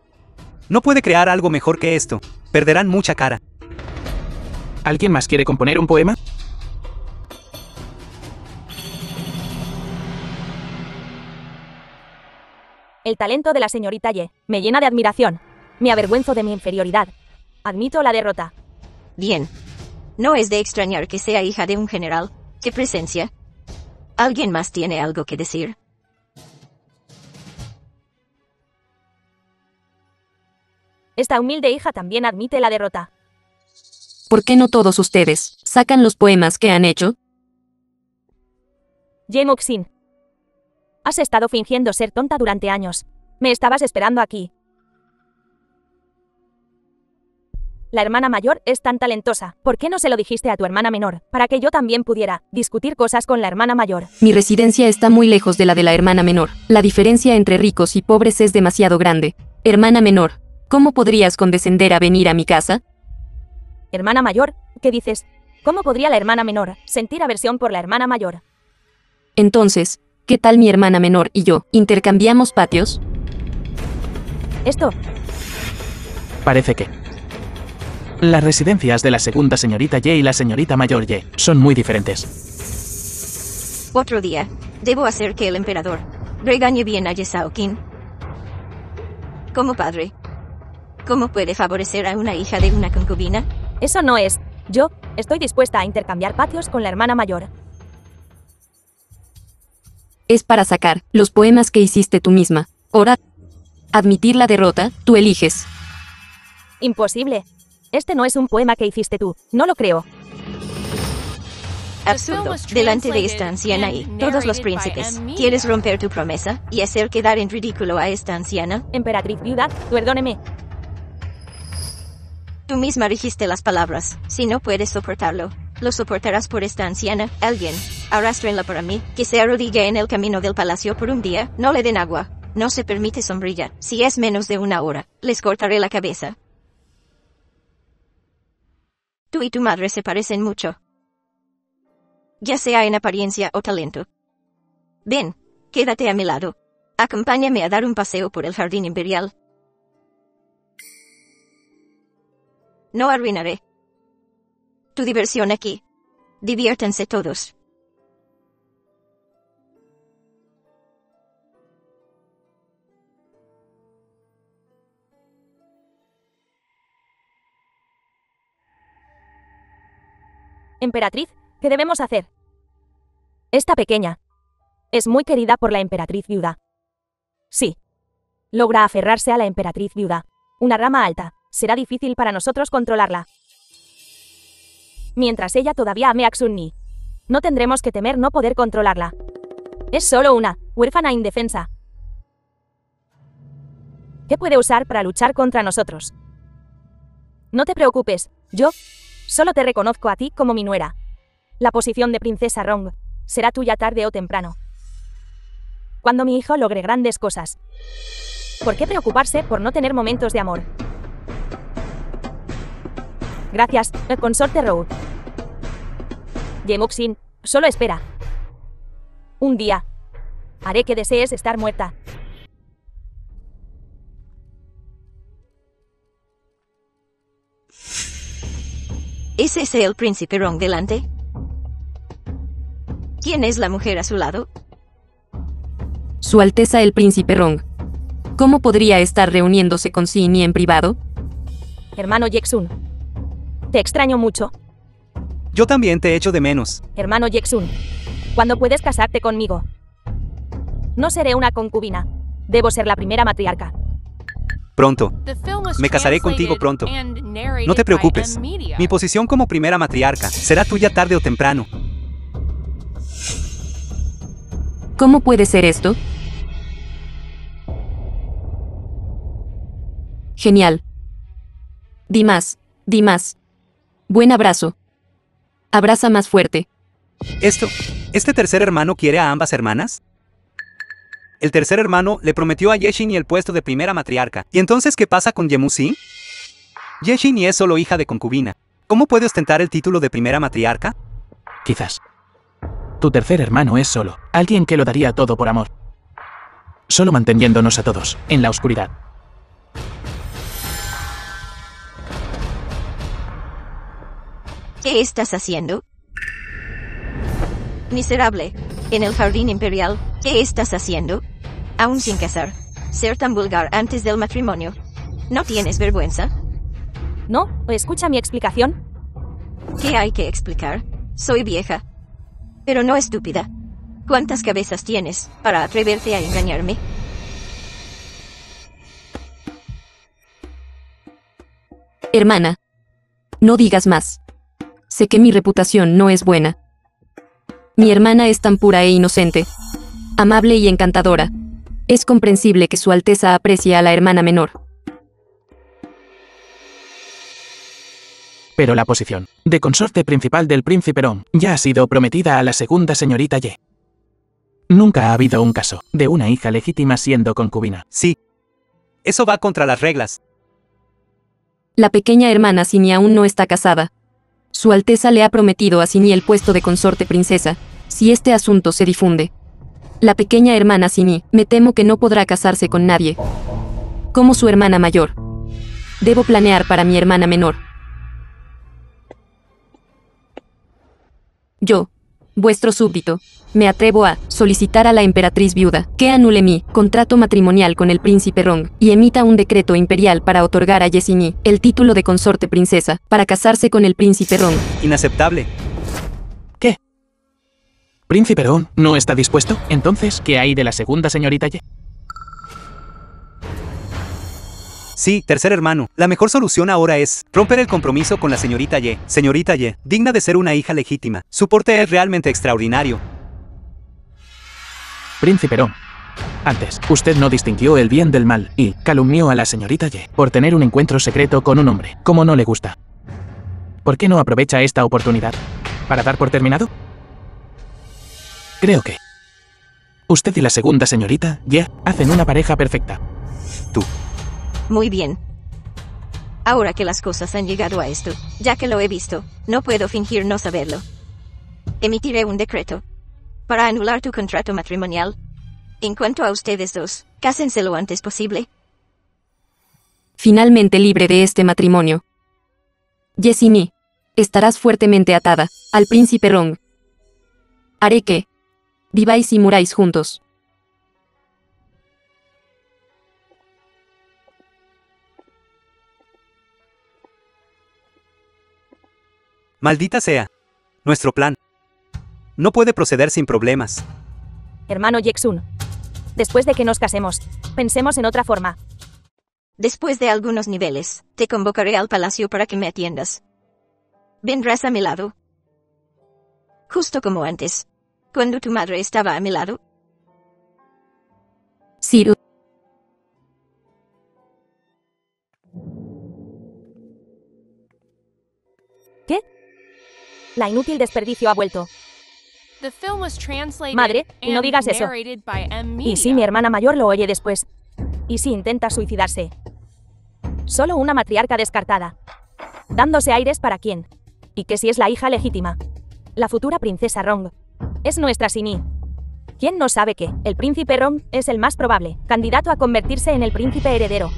no puede crear algo mejor que esto, perderán mucha cara. ¿Alguien más quiere componer un poema? El talento de la señorita Ye me llena de admiración. Me avergüenzo de mi inferioridad. Admito la derrota. Bien. No es de extrañar que sea hija de un general. ¡Qué presencia! ¿Alguien más tiene algo que decir? Esta humilde hija también admite la derrota. ¿Por qué no todos ustedes sacan los poemas que han hecho? Ye Muxin. Has estado fingiendo ser tonta durante años. Me estabas esperando aquí. La hermana mayor es tan talentosa. ¿Por qué no se lo dijiste a tu hermana menor? Para que yo también pudiera discutir cosas con la hermana mayor. Mi residencia está muy lejos de la hermana menor. La diferencia entre ricos y pobres es demasiado grande. Hermana menor, ¿cómo podrías condescender a venir a mi casa? Hermana mayor, ¿qué dices? ¿Cómo podría la hermana menor sentir aversión por la hermana mayor? Entonces, ¿qué tal mi hermana menor y yo? ¿Intercambiamos patios? Esto, Parece que las residencias de la segunda señorita Ye y la señorita mayor Ye son muy diferentes. Otro día, debo hacer que el emperador regañe bien a Ye Shaoqin. Como padre, ¿cómo puede favorecer a una hija de una concubina? eso no es. Yo estoy dispuesta a intercambiar patios con la hermana mayor. Es para sacar los poemas que hiciste tú misma. Ahora, admitir la derrota, tú eliges. Imposible. Este no es un poema que hiciste tú. No lo creo. Absurdo. Delante de esta anciana y todos los príncipes, ¿quieres romper tu promesa y hacer quedar en ridículo a esta anciana? Emperatriz viuda, perdóneme. Tú misma dijiste las palabras. Si no puedes soportarlo, lo soportarás por esta anciana. Alguien, arrástrenla para mí, que se arrodille en el camino del palacio por un día. No le den agua. No se permite sombrilla. Si es menos de una hora, les cortaré la cabeza. Tú y tu madre se parecen mucho, ya sea en apariencia o talento. Ven, quédate a mi lado. Acompáñame a dar un paseo por el jardín imperial. No arruinaré tu diversión aquí. Diviértanse todos. Emperatriz, ¿qué debemos hacer? Esta pequeña es muy querida por la emperatriz viuda. Sí. Logra aferrarse a la emperatriz viuda. Una rama alta. Será difícil para nosotros controlarla. Mientras ella todavía ame a Xunni, no tendremos que temer no poder controlarla. Es solo una huérfana indefensa. ¿Qué puede usar para luchar contra nosotros? No te preocupes, yo solo te reconozco a ti como mi nuera. La posición de princesa Rong será tuya tarde o temprano. Cuando mi hijo logre grandes cosas. ¿Por qué preocuparse por no tener momentos de amor? Gracias, el consorte Road. Ye Muxin, solo espera. Un día haré que desees estar muerta. ¿Es ese el príncipe Rong delante? ¿Quién es la mujer a su lado? Su Alteza el Príncipe Rong. ¿Cómo podría estar reuniéndose con Xinyi en privado? Hermano Yexun. Te extraño mucho. Yo también te echo de menos. Hermano Yexun. ¿Cuándo puedes casarte conmigo? No seré una concubina. Debo ser la primera matriarca. Pronto. Me Me casaré contigo pronto. No te preocupes. Mi posición como primera matriarca será tuya tarde o temprano. ¿Cómo puede ser esto? Genial. Di más. Di más. Buen abrazo. Abraza más fuerte. ¿Este tercer hermano quiere a ambas hermanas? El tercer hermano le prometió a Yeshini el puesto de primera matriarca. ¿Y entonces qué pasa con Yemusi? Yeshini es solo hija de concubina. ¿Cómo puede ostentar el título de primera matriarca? Quizás. Tu tercer hermano es solo alguien que lo daría todo por amor. Solo manteniéndonos a todos en la oscuridad. ¿Qué estás haciendo? Miserable. En el jardín imperial, ¿qué estás haciendo? Aún sin casar. Ser tan vulgar antes del matrimonio. ¿No tienes vergüenza? ¿No? ¿Escucha mi explicación? ¿Qué hay que explicar? Soy vieja. Pero no estúpida. ¿Cuántas cabezas tienes para atreverte a engañarme? Hermana. No digas más. Sé que mi reputación no es buena. Mi hermana es tan pura e inocente. Amable y encantadora. Es comprensible que Su Alteza aprecie a la hermana menor. Pero la posición de consorte principal del príncipe Ron ya ha sido prometida a la segunda señorita Ye. Nunca ha habido un caso de una hija legítima siendo concubina. Sí. Eso va contra las reglas. La pequeña hermana Sini aún no está casada. Su Alteza le ha prometido a Sini el puesto de consorte princesa, si este asunto se difunde. La pequeña hermana Sini, me temo que no podrá casarse con nadie. Como su hermana mayor. Debo planear para mi hermana menor. Yo, vuestro súbdito, me atrevo a solicitar a la emperatriz viuda que anule mi contrato matrimonial con el príncipe Rong y emita un decreto imperial para otorgar a Yesini el título de consorte princesa para casarse con el príncipe Rong. Inaceptable. ¿Qué? ¿Príncipe Ron no está dispuesto? Entonces, ¿qué hay de la segunda señorita Ye? Sí, tercer hermano. La mejor solución ahora es romper el compromiso con la señorita Ye. Señorita Ye, digna de ser una hija legítima. Su porte es realmente extraordinario. Príncipe Ron. Antes, usted no distinguió el bien del mal y calumnió a la señorita Ye por tener un encuentro secreto con un hombre, como no le gusta. ¿Por qué no aprovecha esta oportunidad para dar por terminado? Creo que usted y la segunda señorita Ye hacen una pareja perfecta. Tú. Muy bien. Ahora que las cosas han llegado a esto, ya que lo he visto, no puedo fingir no saberlo. Emitiré un decreto para anular tu contrato matrimonial. En cuanto a ustedes dos, cásense lo antes posible. Finalmente libre de este matrimonio. Yesini, estarás fuertemente atada al príncipe Rong. Haré que viváis y muráis juntos. Maldita sea. Nuestro plan no puede proceder sin problemas. Hermano Yexun. Después de que nos casemos, pensemos en otra forma. Después de algunos niveles, te convocaré al palacio para que me atiendas. ¿Vendrás a mi lado? Justo como antes, cuando tu madre estaba a mi lado. Ciro. ¿Qué? La inútil desperdicio ha vuelto. The film was translated Madre, y no and digas eso. narrated by M. ¿Y si mi hermana mayor lo oye después? ¿Y si intenta suicidarse? Solo una matriarca descartada. Dándose aires para quién. ¿Y que si es la hija legítima? La futura princesa Rong. Es nuestra Sini. ¿Quién no sabe que el príncipe Rong es el más probable candidato a convertirse en el príncipe heredero?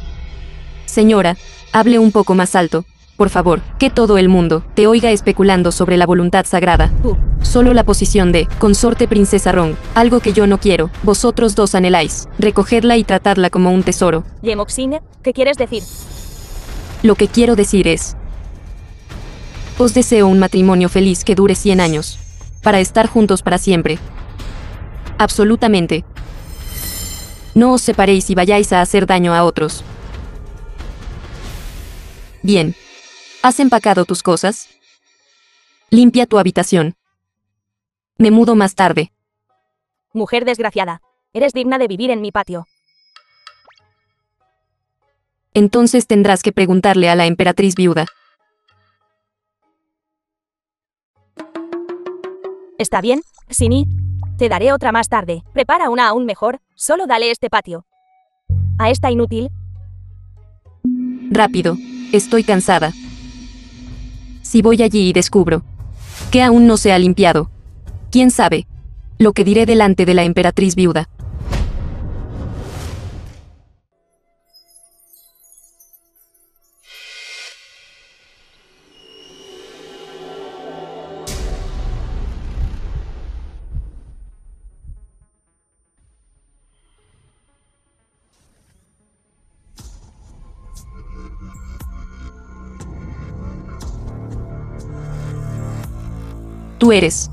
Señora, hable un poco más alto, por favor, que todo el mundo te oiga especulando sobre la voluntad sagrada. Tú. Solo la posición de consorte princesa Rong, algo que yo no quiero. Vosotros dos anheláis recogedla y tratarla como un tesoro. Yemoxine, ¿qué quieres decir? Lo que quiero decir es: os deseo un matrimonio feliz que dure 100 años. Para estar juntos para siempre. Absolutamente. No os separéis y vayáis a hacer daño a otros. Bien. ¿Has empacado tus cosas? Limpia tu habitación. Me mudo más tarde. Mujer desgraciada. Eres digna de vivir en mi patio. Entonces tendrás que preguntarle a la emperatriz viuda. ¿Está bien, Sini? Te daré otra más tarde. Prepara una aún mejor. Solo dale este patio. A esta inútil. Rápido. Estoy cansada. Si voy allí y descubro que aún no se ha limpiado, ¿quién sabe lo que diré delante de la emperatriz viuda? Tú eres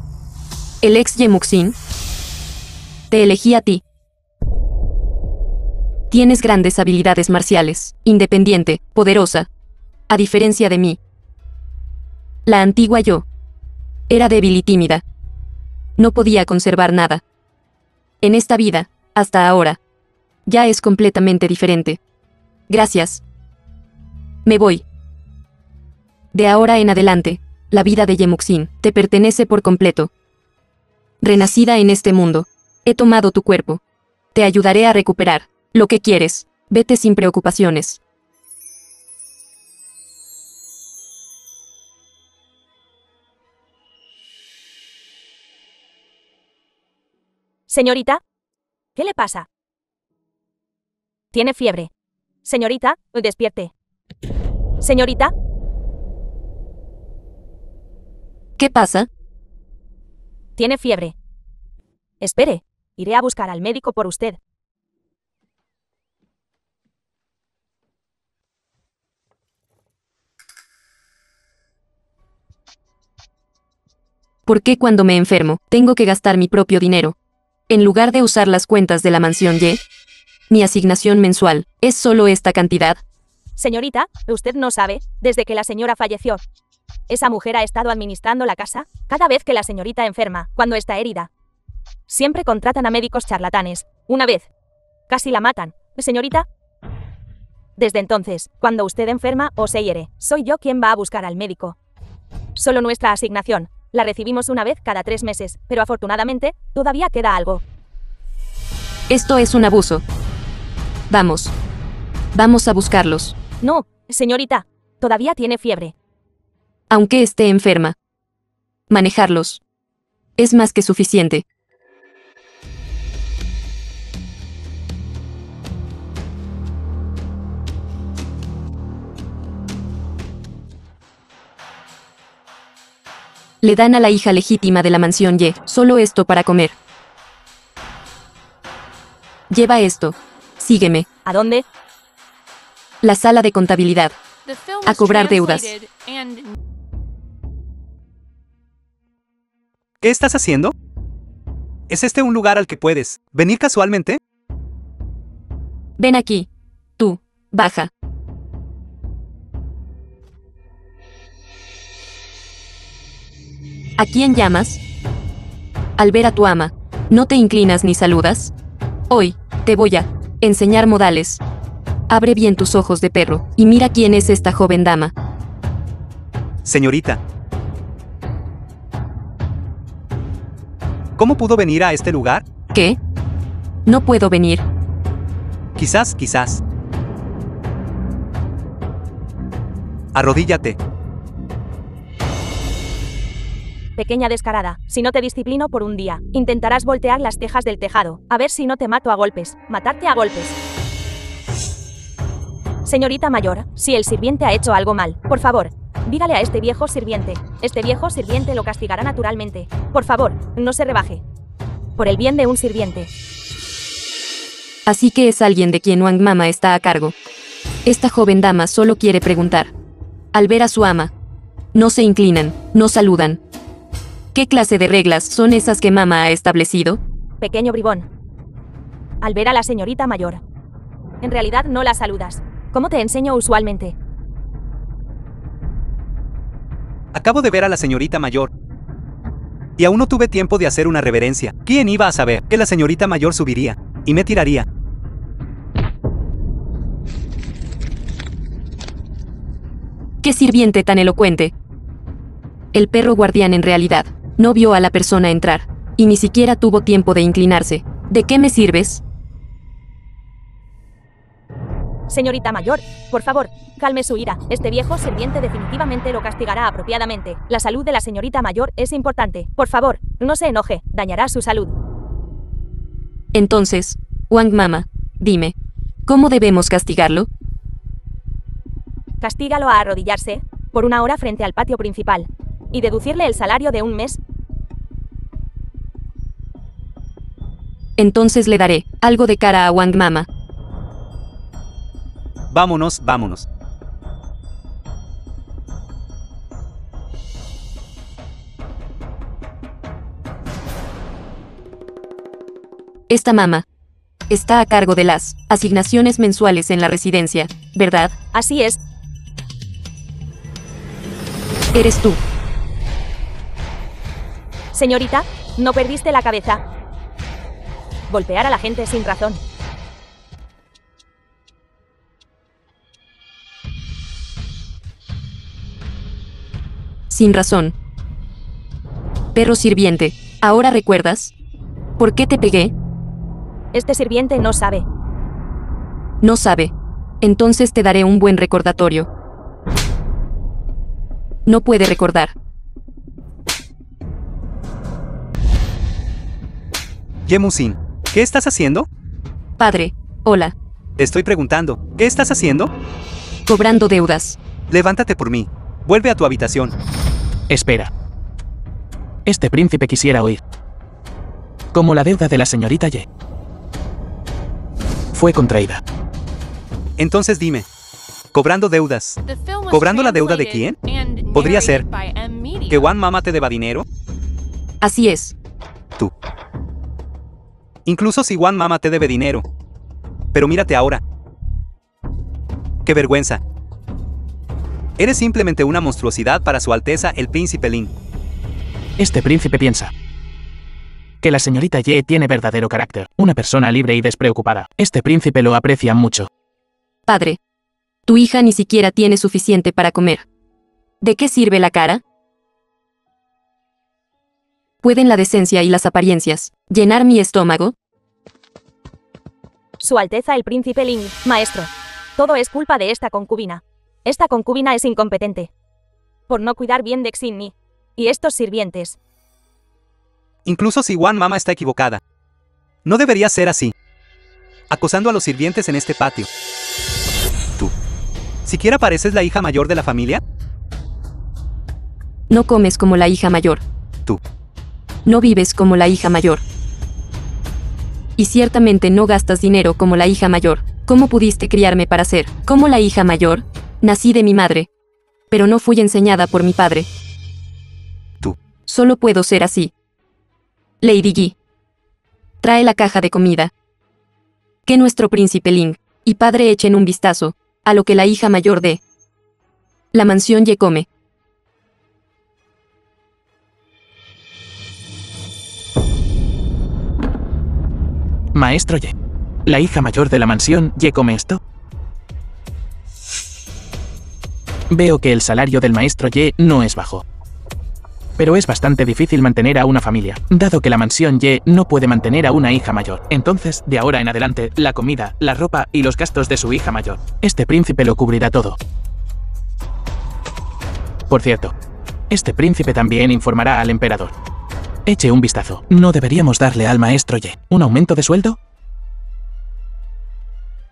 el ex Yemuxin. Te elegí a ti. Tienes grandes habilidades marciales, independiente, poderosa. A diferencia de mí. La antigua yo era débil y tímida. No podía conservar nada. En esta vida, hasta ahora, ya es completamente diferente. Gracias. Me voy. De ahora en adelante, la vida de Yemuxin te pertenece por completo. Renacida en este mundo, he tomado tu cuerpo. Te ayudaré a recuperar lo que quieres. Vete sin preocupaciones. Señorita, ¿qué le pasa? Tiene fiebre. Señorita, despierte. Señorita, ¿Qué pasa? tiene fiebre. Espere, iré a buscar al médico por usted. ¿Por qué cuando me enfermo, tengo que gastar mi propio dinero? En lugar de usar las cuentas de la mansión Y, mi asignación mensual es solo esta cantidad. Señorita, usted no sabe, desde que la señora falleció. Esa mujer ha estado administrando la casa cada vez que la señorita enferma, cuando está herida. Siempre contratan a médicos charlatanes. Una vez, casi la matan. Señorita, desde entonces, cuando usted enferma o se hiere, soy yo quien va a buscar al médico. Solo nuestra asignación la recibimos una vez cada 3 meses, pero afortunadamente, todavía queda algo. Esto es un abuso. Vamos. Vamos a buscarlos. No, señorita, todavía tiene fiebre. Aunque esté enferma. Manejarlos es más que suficiente. Le dan a la hija legítima de la mansión Y solo esto para comer. Lleva esto. Sígueme. ¿A dónde? La sala de contabilidad. The film A was cobrar deudas. translated and ¿Qué estás haciendo? ¿Es este un lugar al que puedes venir casualmente? Ven aquí. Tú. Baja. ¿A quién llamas? Al ver a tu ama, ¿no te inclinas ni saludas? Hoy, te voy a enseñar modales. Abre bien tus ojos de perro, y mira quién es esta joven dama. Señorita. ¿Cómo pudo venir a este lugar? ¿Qué? No puedo venir. Quizás. Arrodíllate. Pequeña descarada, si no te disciplino por un día, intentarás voltear las tejas del tejado, a ver si no te mato a golpes, matarte a golpes. Señorita mayor, si el sirviente ha hecho algo mal, por favor, dígale a este viejo sirviente. Este viejo sirviente lo castigará naturalmente. Por favor, no se rebaje. Por el bien de un sirviente. Así que es alguien de quien Wang Mama está a cargo. Esta joven dama solo quiere preguntar. Al ver a su ama, no se inclinan, no saludan. ¿Qué clase de reglas son esas que Mama ha establecido? Pequeño bribón. Al ver a la señorita mayor. En realidad no la saludas. ¿Cómo te enseño usualmente? Acabo de ver a la señorita mayor. Y aún no tuve tiempo de hacer una reverencia. ¿Quién iba a saber que la señorita mayor subiría y me tiraría? ¡Qué sirviente tan elocuente! El perro guardián en realidad No vio a la persona entrar, y ni siquiera tuvo tiempo de inclinarse. ¿De qué me sirves? Señorita mayor, por favor, calme su ira. Este viejo sirviente definitivamente lo castigará apropiadamente. La salud de la señorita mayor es importante. Por favor, no se enoje, dañará su salud. Entonces, Wang Mama, dime, ¿cómo debemos castigarlo? Castígalo a arrodillarse, por 1 hora frente al patio principal, y deducirle el salario de 1 mes. Entonces le daré algo de cara a Wang Mama. Vámonos, vámonos. Esta Mama está a cargo de las asignaciones mensuales en la residencia, ¿verdad? Así es. Eres tú. Señorita, ¿no perdiste la cabeza? Golpear a la gente sin razón. Sin razón. Perro sirviente, ¿ahora recuerdas? ¿Por qué te pegué? Este sirviente no sabe. No sabe. Entonces te daré un buen recordatorio. No puede recordar. Ye Musin, ¿qué estás haciendo? Padre, hola. Estoy preguntando, ¿qué estás haciendo? Cobrando deudas. Levántate por mí. Vuelve a tu habitación. Espera. Este príncipe quisiera oír. Como la deuda de la señorita Ye fue contraída. Entonces dime, cobrando deudas. The film was ¿Cobrando la deuda de translated and Podría ser narrated by M-Media. ¿Que Wang Mama te deba dinero? Así es. Tú. Incluso si Wang Mama te debe dinero. Pero mírate ahora. ¡Qué vergüenza! Eres simplemente una monstruosidad para Su Alteza el Príncipe Lin. Este príncipe piensa que la señorita Ye tiene verdadero carácter, una persona libre y despreocupada. Este príncipe lo aprecia mucho. Padre, tu hija ni siquiera tiene suficiente para comer. ¿De qué sirve la cara? ¿Pueden la decencia y las apariencias llenar mi estómago? Su Alteza el Príncipe Ling, maestro. Todo es culpa de esta concubina. Esta concubina es incompetente. Por no cuidar bien de Xinni y estos sirvientes. Incluso si Wang Mama está equivocada. No debería ser así. Acosando a los sirvientes en este patio. Tú. ¿Siquiera pareces la hija mayor de la familia? No comes como la hija mayor. Tú. No vives como la hija mayor. Y ciertamente no gastas dinero como la hija mayor. ¿Cómo pudiste criarme para ser como la hija mayor? Nací de mi madre. Pero no fui enseñada por mi padre. Tú. Solo puedo ser así. Lady Yi. Trae la caja de comida. Que nuestro príncipe Ling y padre echen un vistazo a lo que la hija mayor de la mansión Ye come. Maestro Ye. ¿La hija mayor de la mansión Ye come esto? Veo que el salario del maestro Ye no es bajo. Pero es bastante difícil mantener a una familia, dado que la mansión Ye no puede mantener a una hija mayor. Entonces, de ahora en adelante, la comida, la ropa y los gastos de su hija mayor. Este príncipe lo cubrirá todo. Por cierto, este príncipe también informará al emperador. Eche un vistazo. ¿No deberíamos darle al maestro Ye un aumento de sueldo?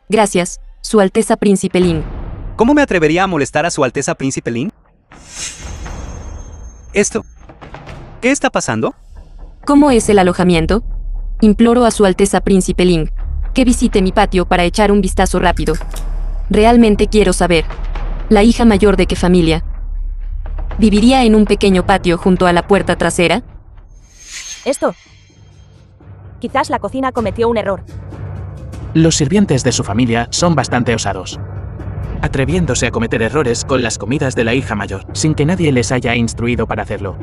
Gracias, Su Alteza Príncipe Lin. ¿Cómo me atrevería a molestar a Su Alteza Príncipe Lin? Esto. ¿Qué está pasando? ¿Cómo es el alojamiento? Imploro a Su Alteza Príncipe Ling que visite mi patio para echar un vistazo rápido. Realmente quiero saber. ¿La hija mayor de qué familia? ¿Viviría en un pequeño patio junto a la puerta trasera? Esto. Quizás la cocina cometió un error. Los sirvientes de su familia son bastante osados, atreviéndose a cometer errores con las comidas de la hija mayor, sin que nadie les haya instruido para hacerlo.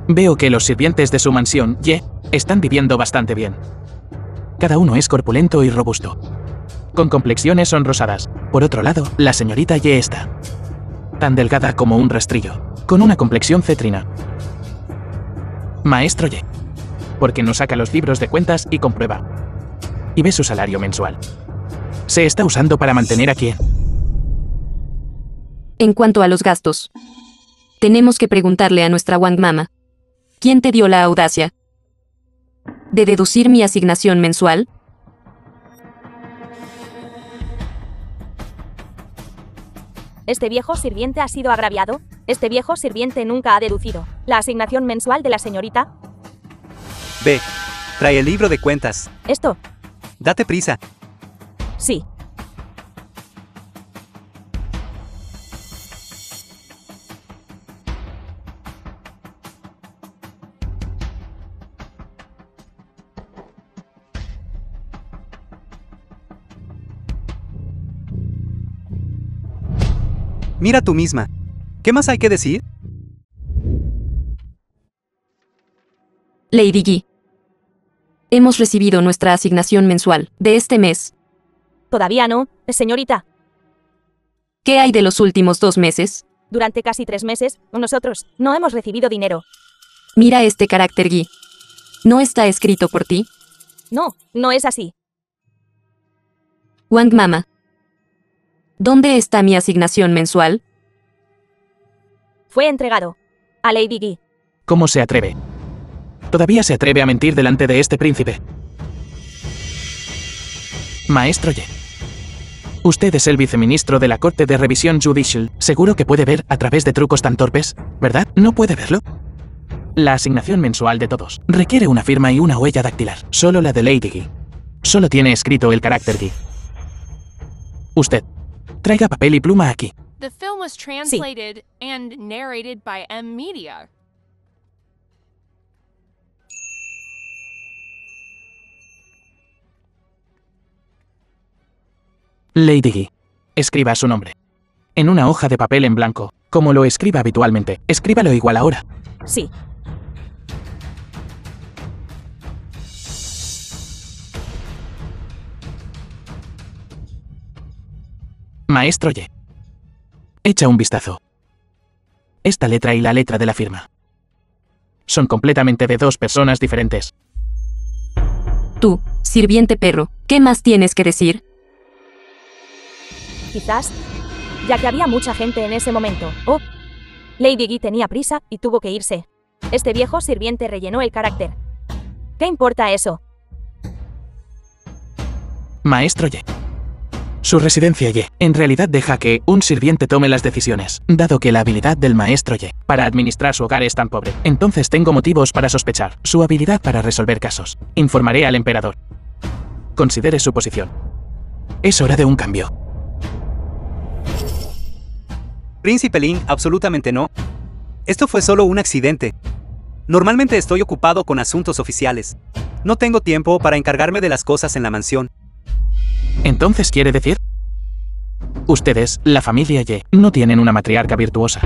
Veo que los sirvientes de su mansión Ye están viviendo bastante bien. Cada uno es corpulento y robusto, con complexiones sonrosadas. Por otro lado, la señorita Ye está tan delgada como un rastrillo, con una complexión cetrina. Maestro Ye. Porque no saca los libros de cuentas y comprueba. Y ve su salario mensual. Se está usando para mantener a quién. En cuanto a los gastos, tenemos que preguntarle a nuestra Wang Mama. ¿Quién te dio la audacia de deducir mi asignación mensual? ¿Este viejo sirviente ha sido agraviado? ¿Este viejo sirviente nunca ha deducido la asignación mensual de la señorita? Ve, trae el libro de cuentas. ¿Esto? Date prisa. Sí. Mira tú misma. ¿Qué más hay que decir? Lady Yi. Hemos recibido nuestra asignación mensual de este mes. Todavía no, señorita. ¿Qué hay de los últimos 2 meses? Durante casi 3 meses, nosotros no hemos recibido dinero. Mira este carácter Yi. ¿No está escrito por ti? No, no es así. Wang Mama. ¿Dónde está mi asignación mensual? Fue entregado a Lady Yi. ¿Cómo se atreve? ¿Todavía se atreve a mentir delante de este príncipe? Maestro Ye. Usted es el viceministro de la Corte de Revisión Judicial. Seguro que puede ver a través de trucos tan torpes, ¿verdad? ¿No puede verlo? La asignación mensual de todos requiere una firma y una huella dactilar. Solo la de Lady Yi. Solo tiene escrito el carácter Yi. Usted. Traiga papel y pluma aquí. The film was translated and narrated by M Media. Lady Yi. Escriba su nombre. En una hoja de papel en blanco, como lo escriba habitualmente. Escríbalo igual ahora. Sí. Maestro Ye. Echa un vistazo. Esta letra y la letra de la firma son completamente de 2 personas diferentes. Tú, sirviente perro, ¿qué más tienes que decir? Quizás, ya que había mucha gente en ese momento. Oh, Lady Yi tenía prisa y tuvo que irse. Este viejo sirviente rellenó el carácter. ¿Qué importa eso? Maestro Ye. Su residencia Ye en realidad deja que un sirviente tome las decisiones, dado que la habilidad del maestro Ye para administrar su hogar es tan pobre. Entonces tengo motivos para sospechar su habilidad para resolver casos. Informaré al emperador. Considere su posición. Es hora de un cambio. Príncipe Lin, absolutamente no. Esto fue solo un accidente. Normalmente estoy ocupado con asuntos oficiales. No tengo tiempo para encargarme de las cosas en la mansión. Entonces, ¿quiere decir? Ustedes, la familia Ye, no tienen una matriarca virtuosa.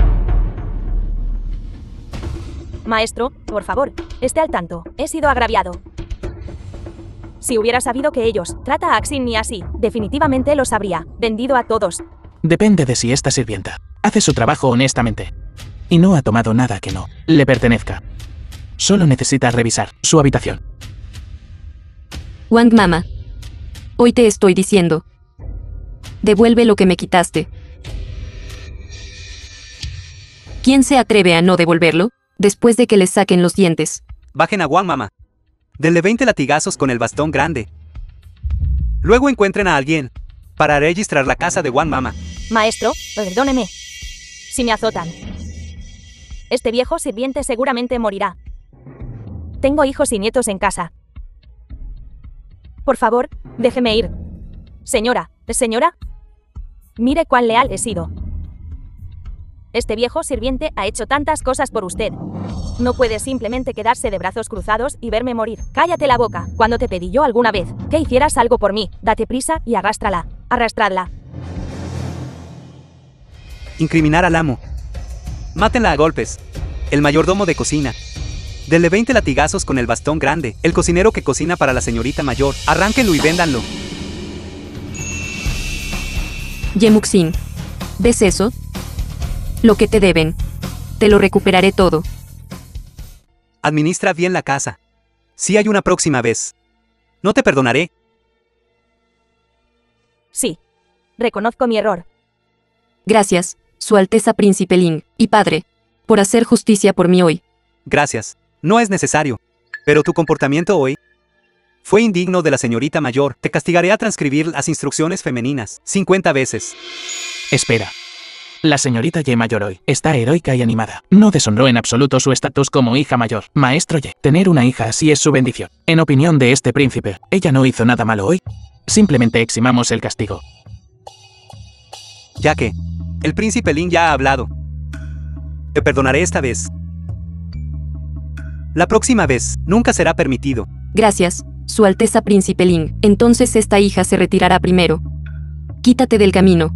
Maestro, por favor, esté al tanto. He sido agraviado. Si hubiera sabido que ellos trata a Axin ni así, definitivamente los habría vendido a todos. Depende de si esta sirvienta hace su trabajo honestamente y no ha tomado nada que no le pertenezca. Solo necesita revisar su habitación. Wang Mama. Hoy te estoy diciendo. Devuelve lo que me quitaste. ¿Quién se atreve a no devolverlo? Después de que les saquen los dientes. Bajen a Wang Mama. Denle 20 latigazos con el bastón grande. Luego encuentren a alguien para registrar la casa de Wang Mama. Maestro, perdóneme. Si me azotan, este viejo sirviente seguramente morirá. Tengo hijos y nietos en casa. Por favor, déjeme ir. Señora, señora. Mire cuán leal he sido. Este viejo sirviente ha hecho tantas cosas por usted. No puede simplemente quedarse de brazos cruzados y verme morir. Cállate la boca. Cuando te pedí yo alguna vez que hicieras algo por mí, date prisa y arrástrala. Arrastradla. Incriminar al amo. Mátenla a golpes. El mayordomo de cocina. Denle 20 latigazos con el bastón grande. El cocinero que cocina para la señorita mayor. Arránquenlo y véndanlo. Ye Muxin. ¿Ves eso? Lo que te deben. Te lo recuperaré todo. Administra bien la casa. Si hay una próxima vez, no te perdonaré. Sí. Reconozco mi error. Gracias, Su Alteza Príncipe Ling, y padre, por hacer justicia por mí hoy. Gracias. No es necesario. Pero tu comportamiento hoy fue indigno de la señorita mayor. Te castigaré a transcribir las instrucciones femeninas 50 veces. Espera. La señorita Ye mayor hoy está heroica y animada. No deshonró en absoluto su estatus como hija mayor. Maestro Ye, tener una hija así es su bendición. En opinión de este príncipe, ella no hizo nada malo hoy. Simplemente eximamos el castigo. Ya que el príncipe Lin ya ha hablado. Te perdonaré esta vez. La próxima vez nunca será permitido. Gracias, Su Alteza Príncipe Ling. Entonces esta hija se retirará primero. Quítate del camino.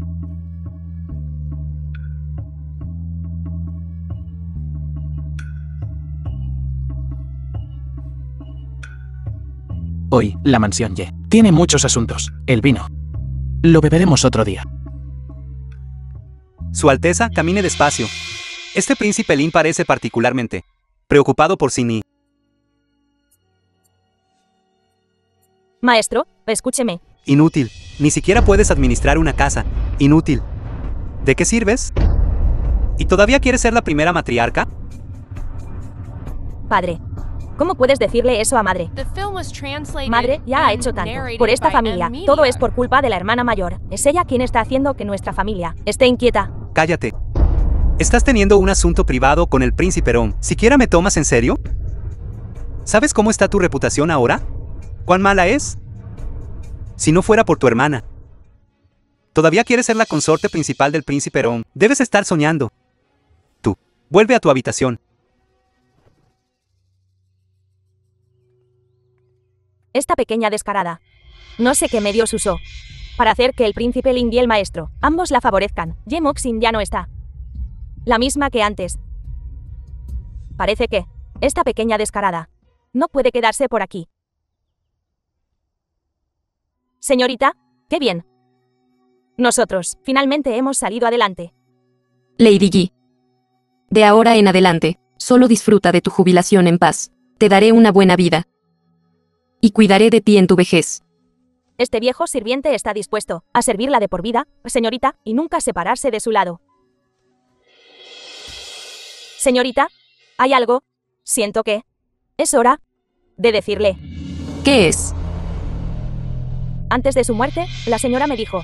Hoy, la mansión Ye tiene muchos asuntos. El vino. Lo beberemos otro día. Su Alteza, camine despacio. Este príncipe Lin parece particularmente preocupado por Sini. Maestro, escúcheme. Inútil. Ni siquiera puedes administrar una casa. Inútil. ¿De qué sirves? ¿Y todavía quieres ser la primera matriarca? Padre, ¿cómo puedes decirle eso a madre? The film was translated Madre ya ha and hecho tanto narrated por esta by familia. M. Todo Media. es por culpa de la hermana mayor. Es ella quien está haciendo que nuestra familia esté inquieta. Cállate. Estás teniendo un asunto privado con el príncipe Ron. ¿Siquiera me tomas en serio? ¿Sabes cómo está tu reputación ahora? ¿Cuán mala es? Si no fuera por tu hermana. Todavía quieres ser la consorte principal del príncipe Ron. Debes estar soñando. Tú, vuelve a tu habitación. Esta pequeña descarada. No sé qué medios usó para hacer que el príncipe Ling y el maestro ambos la favorezcan. Ye Moxin ya no está. La misma que antes. Parece que esta pequeña descarada no puede quedarse por aquí. Señorita, qué bien. Nosotros, finalmente hemos salido adelante. Lady Yi. De ahora en adelante, solo disfruta de tu jubilación en paz. Te daré una buena vida. Y cuidaré de ti en tu vejez. Este viejo sirviente está dispuesto a servirla de por vida, señorita, y nunca separarse de su lado. Señorita, ¿hay algo? Siento que es hora de decirle. ¿Qué es? Antes de su muerte, la señora me dijo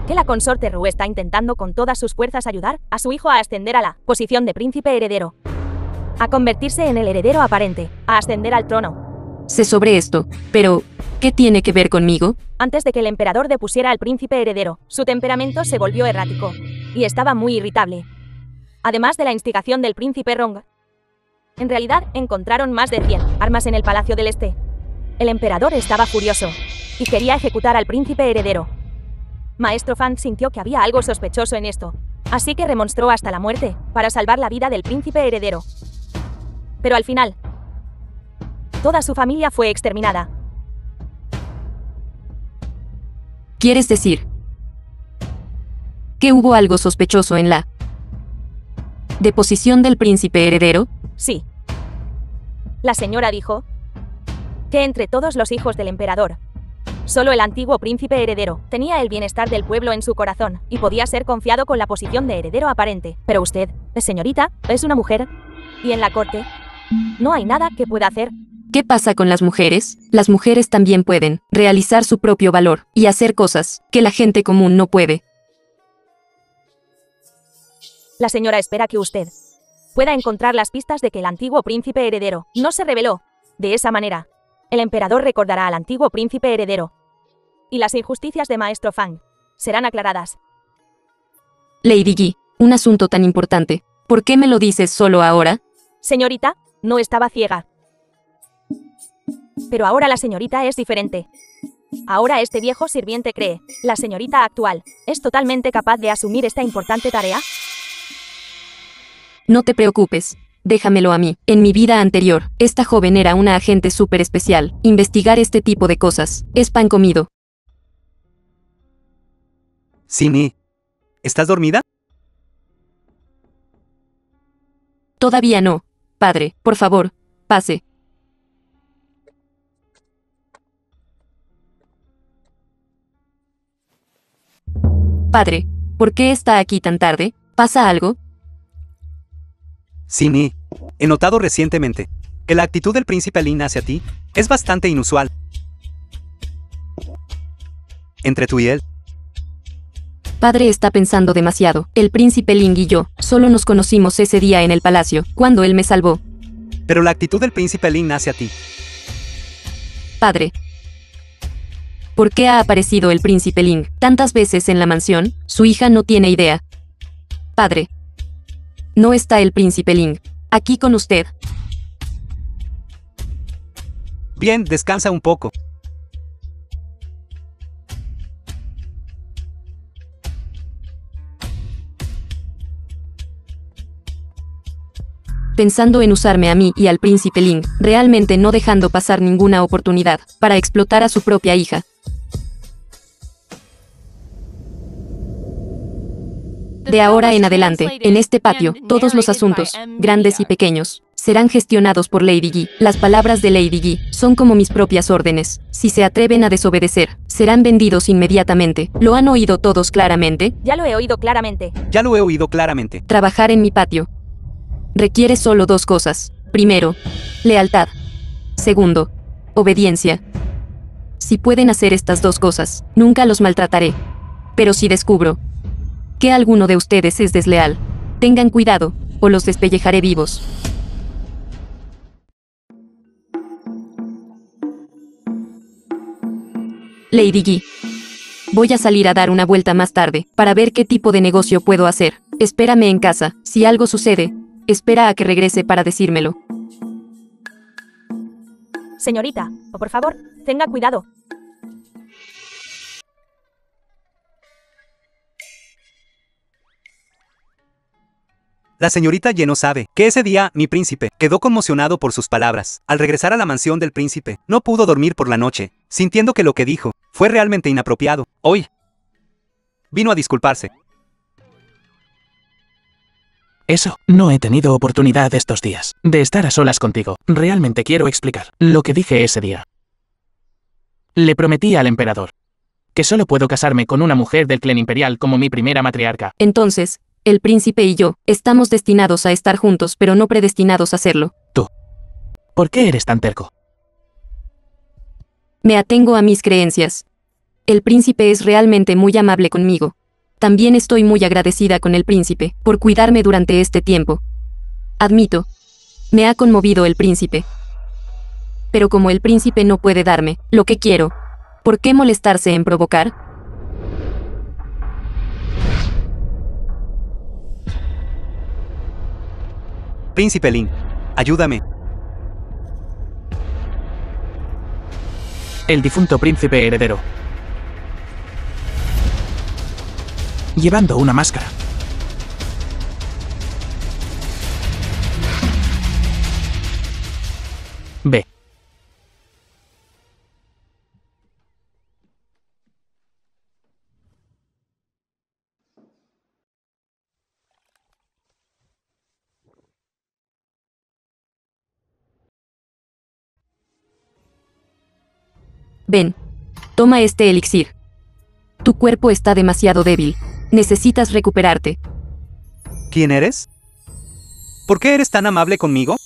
que la consorte Ru está intentando con todas sus fuerzas ayudar a su hijo a ascender a la posición de príncipe heredero, a convertirse en el heredero aparente, a ascender al trono. Sé sobre esto, pero ¿qué tiene que ver conmigo? Antes de que el emperador depusiera al príncipe heredero, su temperamento se volvió errático y estaba muy irritable. Además de la instigación del príncipe Rong, en realidad encontraron más de 100 armas en el Palacio del Este. El emperador estaba furioso y quería ejecutar al príncipe heredero. Maestro Fan sintió que había algo sospechoso en esto, así que remonstró hasta la muerte para salvar la vida del príncipe heredero. Pero al final, toda su familia fue exterminada. ¿Quieres decir que hubo algo sospechoso en la deposición del príncipe heredero? Sí. La señora dijo que entre todos los hijos del emperador, solo el antiguo príncipe heredero tenía el bienestar del pueblo en su corazón y podía ser confiado con la posición de heredero aparente. Pero usted, señorita, es una mujer, y en la corte no hay nada que pueda hacer. ¿Qué pasa con las mujeres? Las mujeres también pueden realizar su propio valor y hacer cosas que la gente común no puede. La señora espera que usted pueda encontrar las pistas de que el antiguo príncipe heredero no se rebeló. De esa manera, el emperador recordará al antiguo príncipe heredero y las injusticias de Maestro Fang serán aclaradas. Lady Yi, un asunto tan importante. ¿Por qué me lo dices solo ahora? Señorita, no estaba ciega. Pero ahora la señorita es diferente. Ahora este viejo sirviente cree, la señorita actual, ¿es totalmente capaz de asumir esta importante tarea? No te preocupes. Déjamelo a mí. En mi vida anterior, esta joven era una agente súper especial. Investigar este tipo de cosas es pan comido. Sini, ¿estás dormida? Todavía no. Padre, por favor, pase. Padre, ¿por qué está aquí tan tarde? ¿Pasa algo? Sí, Mi. He notado recientemente que la actitud del príncipe Lin hacia ti es bastante inusual. Entre tú y él. Padre está pensando demasiado. El príncipe Ling y yo solo nos conocimos ese día en el palacio, cuando él me salvó. Pero la actitud del príncipe Lin hacia ti. Padre, ¿por qué ha aparecido el príncipe Ling tantas veces en la mansión? Su hija no tiene idea. Padre, no está el príncipe Ling aquí con usted. Bien, descansa un poco. Pensando en usarme a mí y al príncipe Ling, realmente no dejando pasar ninguna oportunidad para explotar a su propia hija. De ahora en adelante, en este patio, todos los asuntos, grandes y pequeños, serán gestionados por Lady Yi. Las palabras de Lady Yi son como mis propias órdenes. Si se atreven a desobedecer, serán vendidos inmediatamente. ¿Lo han oído todos claramente? Ya lo he oído claramente. Ya lo he oído claramente. Trabajar en mi patio requiere solo dos cosas. Primero, lealtad. Segundo, obediencia. Si pueden hacer estas dos cosas, nunca los maltrataré. Pero si descubro que alguno de ustedes es desleal, tengan cuidado, o los despellejaré vivos. Lady Yi. Voy a salir a dar una vuelta más tarde, para ver qué tipo de negocio puedo hacer. Espérame en casa. Si algo sucede, espera a que regrese para decírmelo. Señorita, o por favor, tenga cuidado. La señorita Ye no sabe que ese día mi príncipe quedó conmocionado por sus palabras. Al regresar a la mansión del príncipe, no pudo dormir por la noche, sintiendo que lo que dijo fue realmente inapropiado. Hoy vino a disculparse. Eso, no he tenido oportunidad estos días de estar a solas contigo. Realmente quiero explicar lo que dije ese día. Le prometí al emperador que solo puedo casarme con una mujer del clan imperial como mi primera matriarca. Entonces, el príncipe y yo estamos destinados a estar juntos, pero no predestinados a serlo. Tú. ¿Por qué eres tan terco? Me atengo a mis creencias. El príncipe es realmente muy amable conmigo. También estoy muy agradecida con el príncipe por cuidarme durante este tiempo. Admito, me ha conmovido el príncipe. Pero como el príncipe no puede darme lo que quiero, ¿por qué molestarse en provocar? Príncipe Lin, ayúdame. El difunto príncipe heredero. Llevando una máscara. Ve. Ven. Toma este elixir. Tu cuerpo está demasiado débil. Necesitas recuperarte. ¿Quién eres? ¿Por qué eres tan amable conmigo?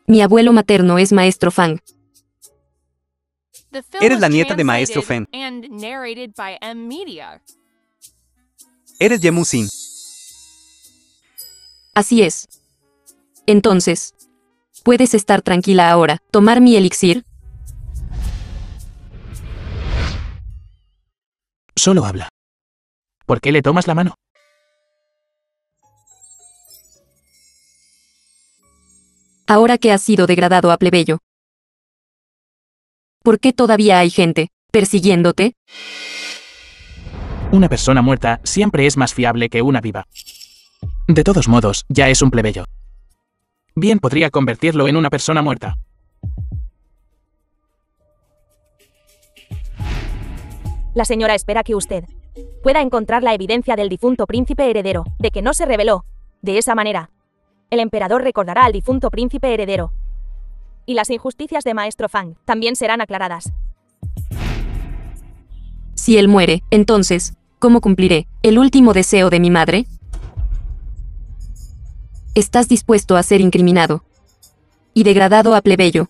Mi abuelo materno es Maestro Fang. Eres la nieta de Maestro Feng. Eres Ye Muxin. Así es. Entonces, puedes estar tranquila ahora. ¿Tomar mi elixir? Solo habla. ¿Por qué le tomas la mano? Ahora que has sido degradado a plebeyo. ¿Por qué todavía hay gente persiguiéndote? Una persona muerta siempre es más fiable que una viva. De todos modos, ya es un plebeyo. Bien podría convertirlo en una persona muerta. La señora espera que usted pueda encontrar la evidencia del difunto príncipe heredero, de que no se rebeló. De esa manera, el emperador recordará al difunto príncipe heredero. Y las injusticias de Maestro Fang también serán aclaradas. Si él muere, entonces, ¿cómo cumpliré el último deseo de mi madre? ¿Estás dispuesto a ser incriminado y degradado a plebeyo,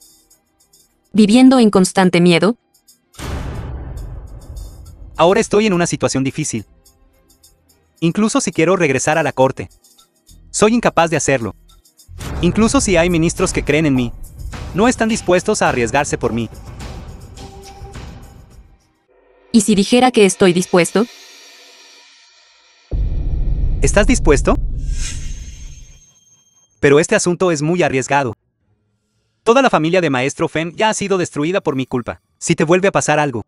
viviendo en constante miedo? Ahora estoy en una situación difícil. Incluso si quiero regresar a la corte, soy incapaz de hacerlo. Incluso si hay ministros que creen en mí, no están dispuestos a arriesgarse por mí. ¿Y si dijera que estoy dispuesto? ¿Estás dispuesto? Pero este asunto es muy arriesgado. Toda la familia de Maestro Feng ya ha sido destruida por mi culpa. Si te vuelve a pasar algo,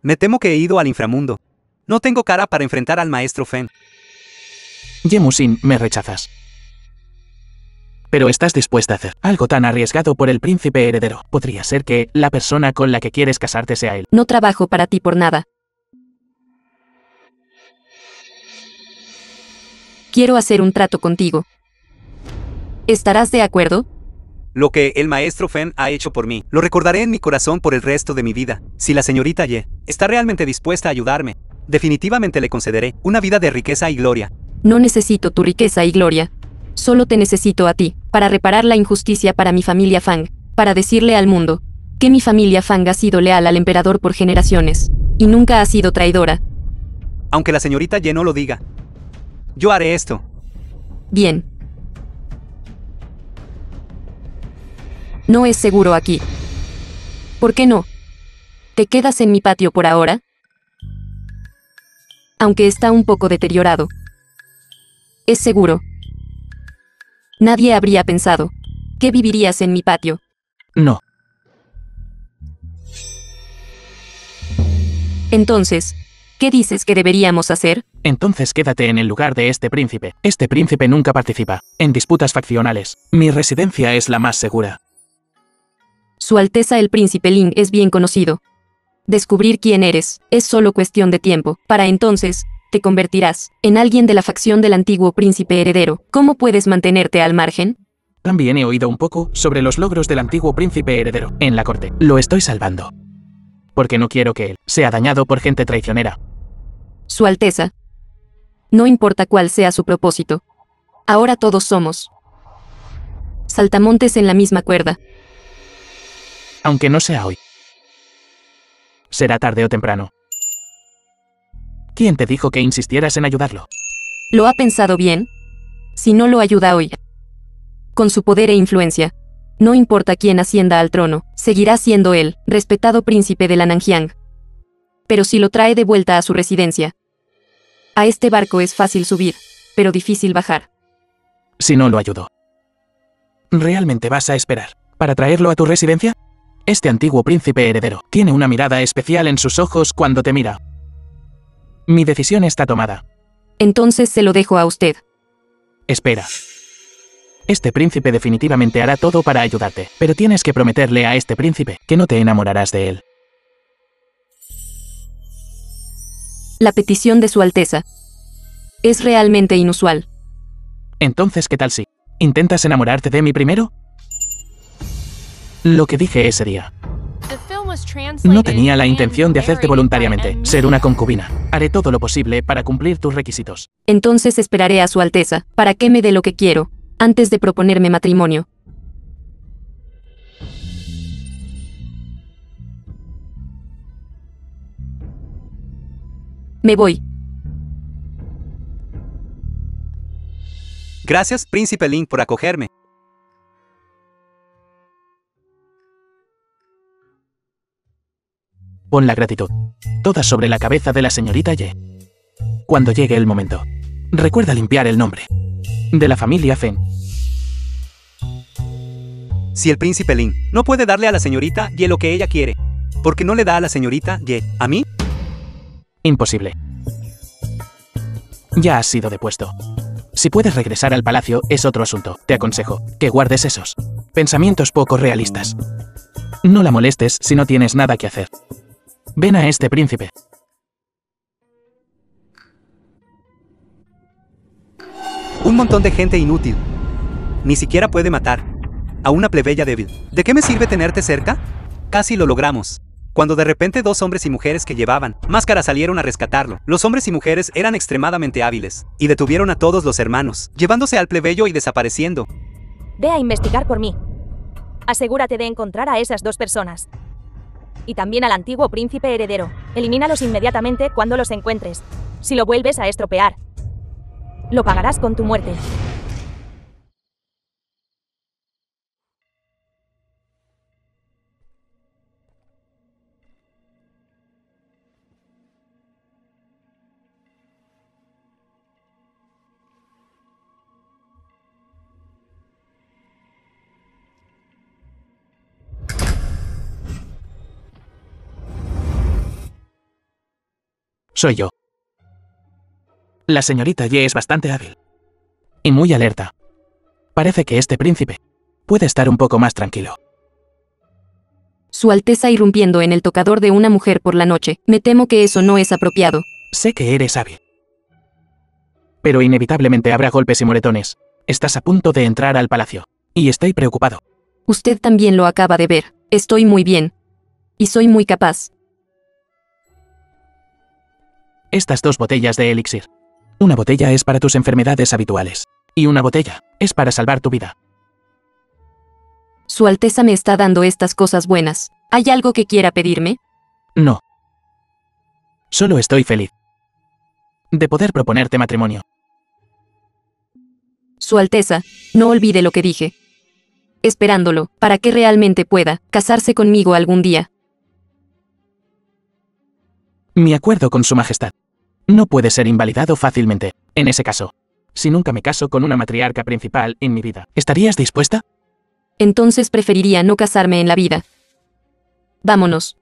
me temo que he ido al inframundo. No tengo cara para enfrentar al Maestro Feng. Ye Musin, me rechazas. Pero estás dispuesta a hacer algo tan arriesgado por el príncipe heredero. Podría ser que la persona con la que quieres casarte sea él. No trabajo para ti por nada. Quiero hacer un trato contigo. ¿Estarás de acuerdo? Lo que el Maestro Feng ha hecho por mí, lo recordaré en mi corazón por el resto de mi vida. Si la señorita Ye está realmente dispuesta a ayudarme, definitivamente le concederé una vida de riqueza y gloria. No necesito tu riqueza y gloria. Solo te necesito a ti, para reparar la injusticia para mi familia Fang, para decirle al mundo que mi familia Fang ha sido leal al emperador por generaciones, y nunca ha sido traidora. Aunque la señorita Ye no lo diga, yo haré esto. Bien. No es seguro aquí. ¿Por qué no? ¿Te quedas en mi patio por ahora? Aunque está un poco deteriorado. Es seguro. Nadie habría pensado que vivirías en mi patio. No. Entonces, ¿qué dices que deberíamos hacer? Entonces quédate en el lugar de este príncipe. Este príncipe nunca participa en disputas faccionales. Mi residencia es la más segura. Su Alteza el Príncipe Ling es bien conocido. Descubrir quién eres es solo cuestión de tiempo. Para entonces, te convertirás en alguien de la facción del antiguo príncipe heredero. ¿Cómo puedes mantenerte al margen? También he oído un poco sobre los logros del antiguo príncipe heredero en la corte. Lo estoy salvando. Porque no quiero que él sea dañado por gente traicionera. Su Alteza. No importa cuál sea su propósito. Ahora todos somos saltamontes en la misma cuerda. Aunque no sea hoy. Será tarde o temprano. ¿Quién te dijo que insistieras en ayudarlo? ¿Lo ha pensado bien? Si no lo ayuda hoy, con su poder e influencia, no importa quién ascienda al trono, seguirá siendo él, respetado príncipe de la Nanjiang. Pero si lo trae de vuelta a su residencia, a este barco es fácil subir, pero difícil bajar. Si no lo ayudo, ¿realmente vas a esperar para traerlo a tu residencia? Este antiguo príncipe heredero tiene una mirada especial en sus ojos cuando te mira. Mi decisión está tomada. Entonces se lo dejo a usted. Espera. Este príncipe definitivamente hará todo para ayudarte, pero tienes que prometerle a este príncipe que no te enamorarás de él. La petición de Su Alteza es realmente inusual. Entonces, ¿qué tal si intentas enamorarte de mí primero? Lo que dije ese día. No tenía la intención de hacerte voluntariamente, ser una concubina. Haré todo lo posible para cumplir tus requisitos. Entonces esperaré a Su Alteza para que me dé lo que quiero, antes de proponerme matrimonio. Me voy. Gracias, Príncipe Ling, por acogerme. Pon la gratitud toda sobre la cabeza de la señorita Ye. Cuando llegue el momento, recuerda limpiar el nombre de la familia Feng. Si el Príncipe Ling no puede darle a la señorita Ye lo que ella quiere, ¿por qué no le da a la señorita Ye a mí? Imposible. Ya has sido depuesto. Si puedes regresar al palacio, es otro asunto. Te aconsejo que guardes esos pensamientos poco realistas. No la molestes si no tienes nada que hacer. Ven a este príncipe. Un montón de gente inútil. Ni siquiera puede matar a una plebeya débil. ¿De qué me sirve tenerte cerca? Casi lo logramos. Cuando de repente 2 hombres y mujeres que llevaban máscaras salieron a rescatarlo. Los hombres y mujeres eran extremadamente hábiles y detuvieron a todos los hermanos, llevándose al plebeyo y desapareciendo. Ve a investigar por mí. Asegúrate de encontrar a esas 2 personas. Y también al antiguo príncipe heredero. Elimínalos inmediatamente cuando los encuentres. Si lo vuelves a estropear, lo pagarás con tu muerte. Soy yo. La señorita Ye es bastante hábil. Y muy alerta. Parece que este príncipe puede estar un poco más tranquilo. Su Alteza irrumpiendo en el tocador de una mujer por la noche. Me temo que eso no es apropiado. Sé que eres hábil. Pero inevitablemente habrá golpes y moretones. Estás a punto de entrar al palacio. Y estoy preocupado. Usted también lo acaba de ver. Estoy muy bien. Y soy muy capaz. Estas 2 botellas de elixir. Una botella es para tus enfermedades habituales. Y una botella es para salvar tu vida. Su Alteza me está dando estas cosas buenas. ¿Hay algo que quiera pedirme? No. Solo estoy feliz de poder proponerte matrimonio. Su Alteza, no olvide lo que dije. Esperándolo, para que realmente pueda casarse conmigo algún día. Mi acuerdo con su majestad no puede ser invalidado fácilmente. En ese caso, si nunca me caso con una matriarca principal en mi vida, ¿estarías dispuesta? Entonces preferiría no casarme en la vida. Vámonos.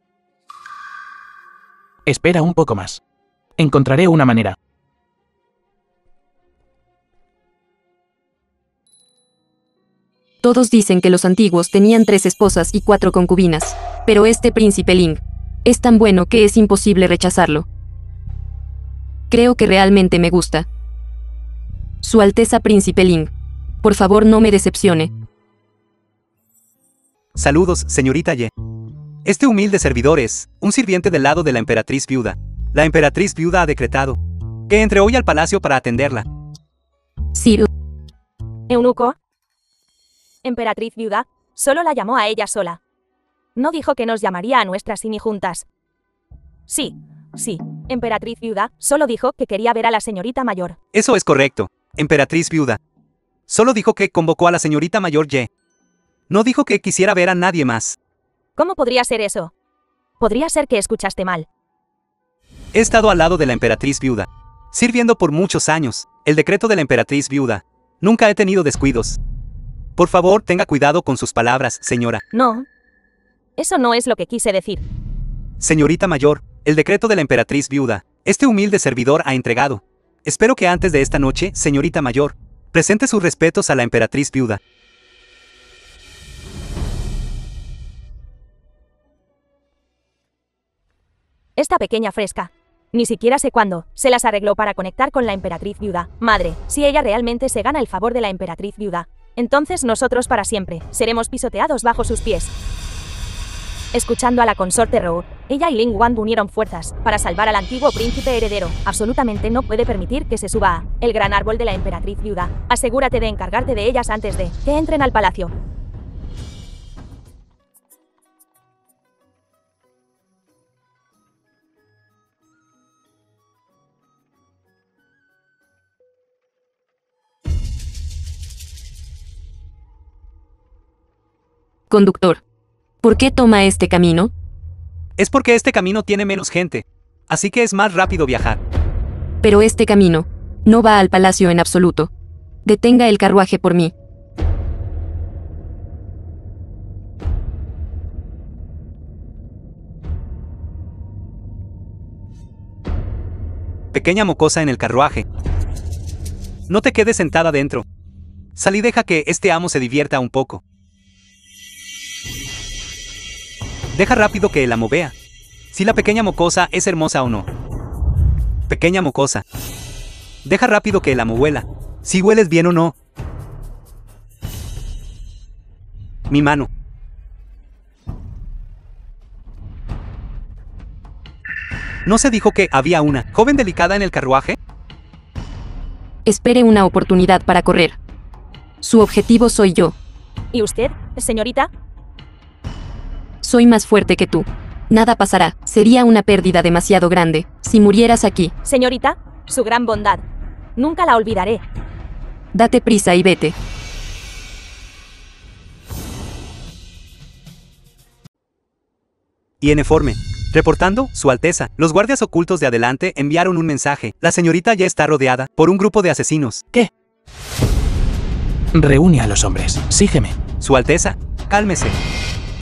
Espera un poco más. Encontraré una manera. Todos dicen que los antiguos tenían 3 esposas y 4 concubinas. Pero este príncipe Ling es tan bueno que es imposible rechazarlo. Creo que realmente me gusta. Su Alteza Príncipe Ling. Por favor, no me decepcione. Saludos, señorita Ye. Este humilde servidor es un sirviente del lado de la emperatriz viuda. La emperatriz viuda ha decretado que entre hoy al palacio para atenderla. Sir. Eunuco. Emperatriz viuda, solo la llamó a ella sola. No dijo que nos llamaría a nuestras Sini juntas. Sí, emperatriz viuda, solo dijo que quería ver a la señorita mayor. Eso es correcto, emperatriz viuda. Solo dijo que convocó a la señorita mayor Ye. No dijo que quisiera ver a nadie más. ¿Cómo podría ser eso? Podría ser que escuchaste mal. He estado al lado de la emperatriz viuda, sirviendo por muchos años. El decreto de la emperatriz viuda. Nunca he tenido descuidos. Por favor, tenga cuidado con sus palabras, señora. No. Eso no es lo que quise decir. Señorita mayor, el decreto de la emperatriz viuda, este humilde servidor ha entregado. Espero que antes de esta noche, señorita mayor, presente sus respetos a la emperatriz viuda. Esta pequeña fresca. Ni siquiera sé cuándo, se las arregló para conectar con la emperatriz viuda. Madre, si ella realmente se gana el favor de la emperatriz viuda, entonces nosotros para siempre seremos pisoteados bajo sus pies. Escuchando a la consorte Rou, ella y Ling Wan unieron fuerzas para salvar al antiguo príncipe heredero. Absolutamente no puede permitir que se suba a el gran árbol de la emperatriz viuda. Asegúrate de encargarte de ellas antes de que entren al palacio. Conductor. ¿Por qué toma este camino? Es porque este camino tiene menos gente, así que es más rápido viajar. Pero este camino no va al palacio en absoluto. Detenga el carruaje por mí. Pequeña mocosa en el carruaje. No te quedes sentada dentro. Sal y deja que este amo se divierta un poco. Deja rápido que el amo vea si la pequeña mocosa es hermosa o no. Pequeña mocosa. Deja rápido que el amo huela si hueles bien o no. Mi mano. ¿No se dijo que había una joven delicada en el carruaje? Espere una oportunidad para correr. Su objetivo soy yo. ¿Y usted, señorita? Soy más fuerte que tú. Nada pasará. Sería una pérdida demasiado grande si murieras aquí. Señorita, su gran bondad. Nunca la olvidaré. Date prisa y vete. Informe. Reportando, Su Alteza, los guardias ocultos de adelante enviaron un mensaje. La señorita ya está rodeada por un grupo de asesinos. ¿Qué? Reúne a los hombres. Sígueme. Su Alteza, cálmese.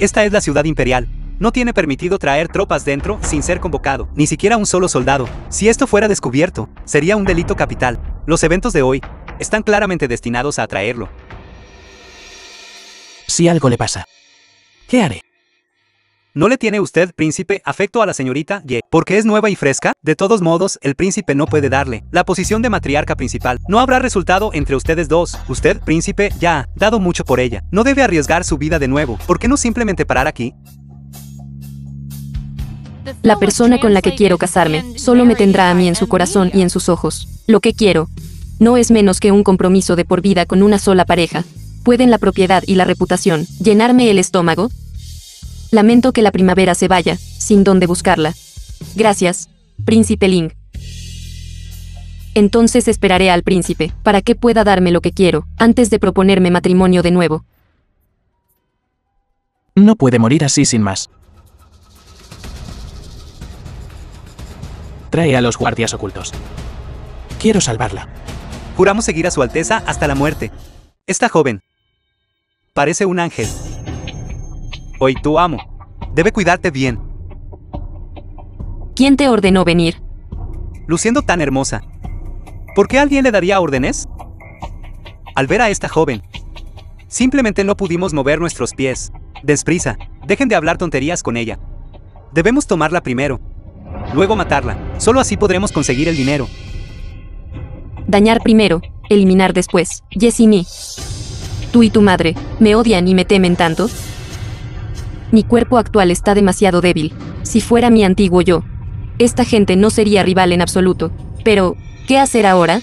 Esta es la ciudad imperial. No tiene permitido traer tropas dentro sin ser convocado, ni siquiera un solo soldado. Si esto fuera descubierto, sería un delito capital. Los eventos de hoy están claramente destinados a atraerlo. Si algo le pasa, ¿qué haré? ¿No le tiene usted, príncipe, afecto a la señorita Ye? ¿Porque es nueva y fresca? De todos modos, el príncipe no puede darle la posición de matriarca principal. No habrá resultado entre ustedes dos. Usted, príncipe, ya ha dado mucho por ella. No debe arriesgar su vida de nuevo. ¿Por qué no simplemente parar aquí? La persona con la que quiero casarme solo me tendrá a mí en su corazón y en sus ojos. Lo que quiero no es menos que un compromiso de por vida con una sola pareja. ¿Pueden la propiedad y la reputación llenarme el estómago? Lamento que la primavera se vaya, sin dónde buscarla. Gracias, príncipe Ling. Entonces esperaré al príncipe, para que pueda darme lo que quiero, antes de proponerme matrimonio de nuevo. No puede morir así sin más. Trae a los guardias ocultos. Quiero salvarla. Juramos seguir a Su Alteza hasta la muerte. Esta joven parece un ángel. Hoy tu amo debe cuidarte bien. ¿Quién te ordenó venir? Luciendo tan hermosa, ¿por qué alguien le daría órdenes? Al ver a esta joven, simplemente no pudimos mover nuestros pies. Desprisa, dejen de hablar tonterías con ella. Debemos tomarla primero, luego matarla. Solo así podremos conseguir el dinero. Dañar primero, eliminar después. Yesimi. Tú y tu madre, ¿me odian y me temen tanto? Mi cuerpo actual está demasiado débil. Si fuera mi antiguo yo, esta gente no sería rival en absoluto. Pero, ¿qué hacer ahora?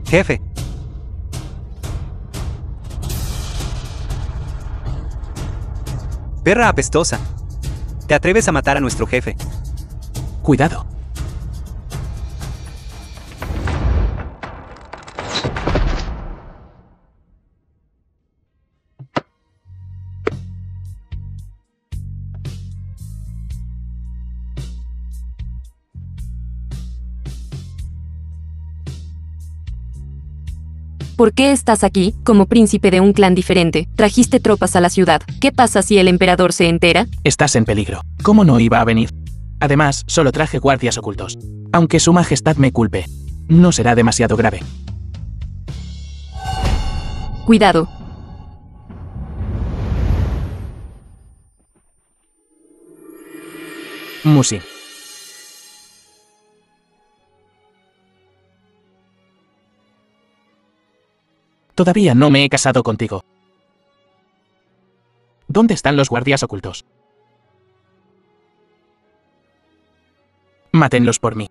Jefe. Perra apestosa. ¿Te atreves a matar a nuestro jefe? Cuidado. ¿Por qué estás aquí, como príncipe de un clan diferente? Trajiste tropas a la ciudad. ¿Qué pasa si el emperador se entera? Estás en peligro. ¿Cómo no iba a venir? Además, solo traje guardias ocultos. Aunque su majestad me culpe, no será demasiado grave. Cuidado. Musi. Todavía no me he casado contigo. ¿Dónde están los guardias ocultos? Mátenlos por mí.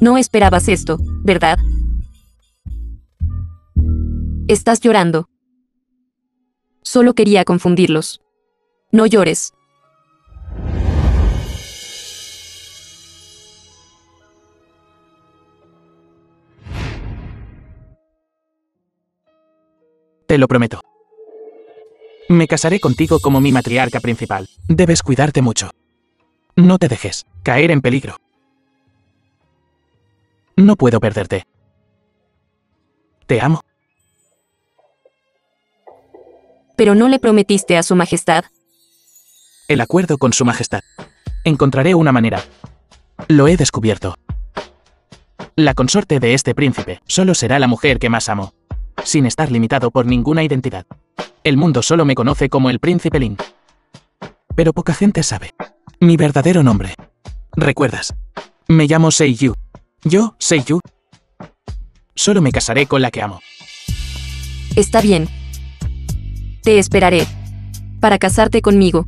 No esperabas esto, ¿verdad? Estás llorando. Solo quería confundirlos. No llores. Te lo prometo. Me casaré contigo como mi matriarca principal. Debes cuidarte mucho. No te dejes caer en peligro. No puedo perderte. Te amo. Pero no le prometiste a su majestad. El acuerdo con su majestad Encontraré una manera. Lo he descubierto. La consorte de este príncipe solo será la mujer que más amo, sin estar limitado por ninguna identidad. El mundo solo me conoce como el príncipe Lin. Pero poca gente sabe mi verdadero nombre. ¿Recuerdas? Me llamo Seiyu. Yo, Seiyu, solo me casaré con la que amo. Está bien. Te esperaré. Para casarte conmigo.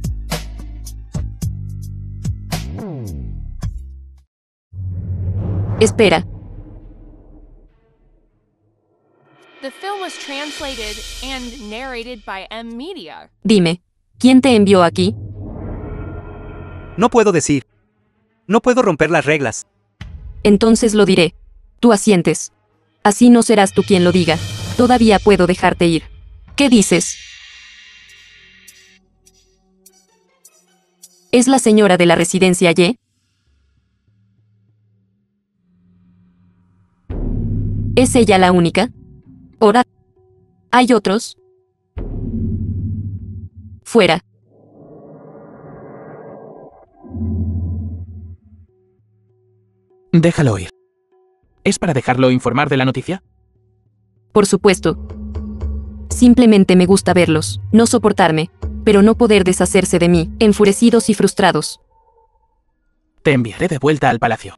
Espera. The film was translated and narrated by M Media. Dime, ¿quién te envió aquí? No puedo decir. No puedo romper las reglas. Entonces lo diré. Tú asientes. Así no serás tú quien lo diga. Todavía puedo dejarte ir. ¿Qué dices? ¿Es la señora de la residencia Y? ¿Es ella la única? ¿Ahora? ¿Hay otros? Fuera. Déjalo ir. ¿Es para dejarlo informar de la noticia? Por supuesto. Simplemente me gusta verlos, no soportarme, pero no poder deshacerse de mí, enfurecidos y frustrados. Te enviaré de vuelta al palacio.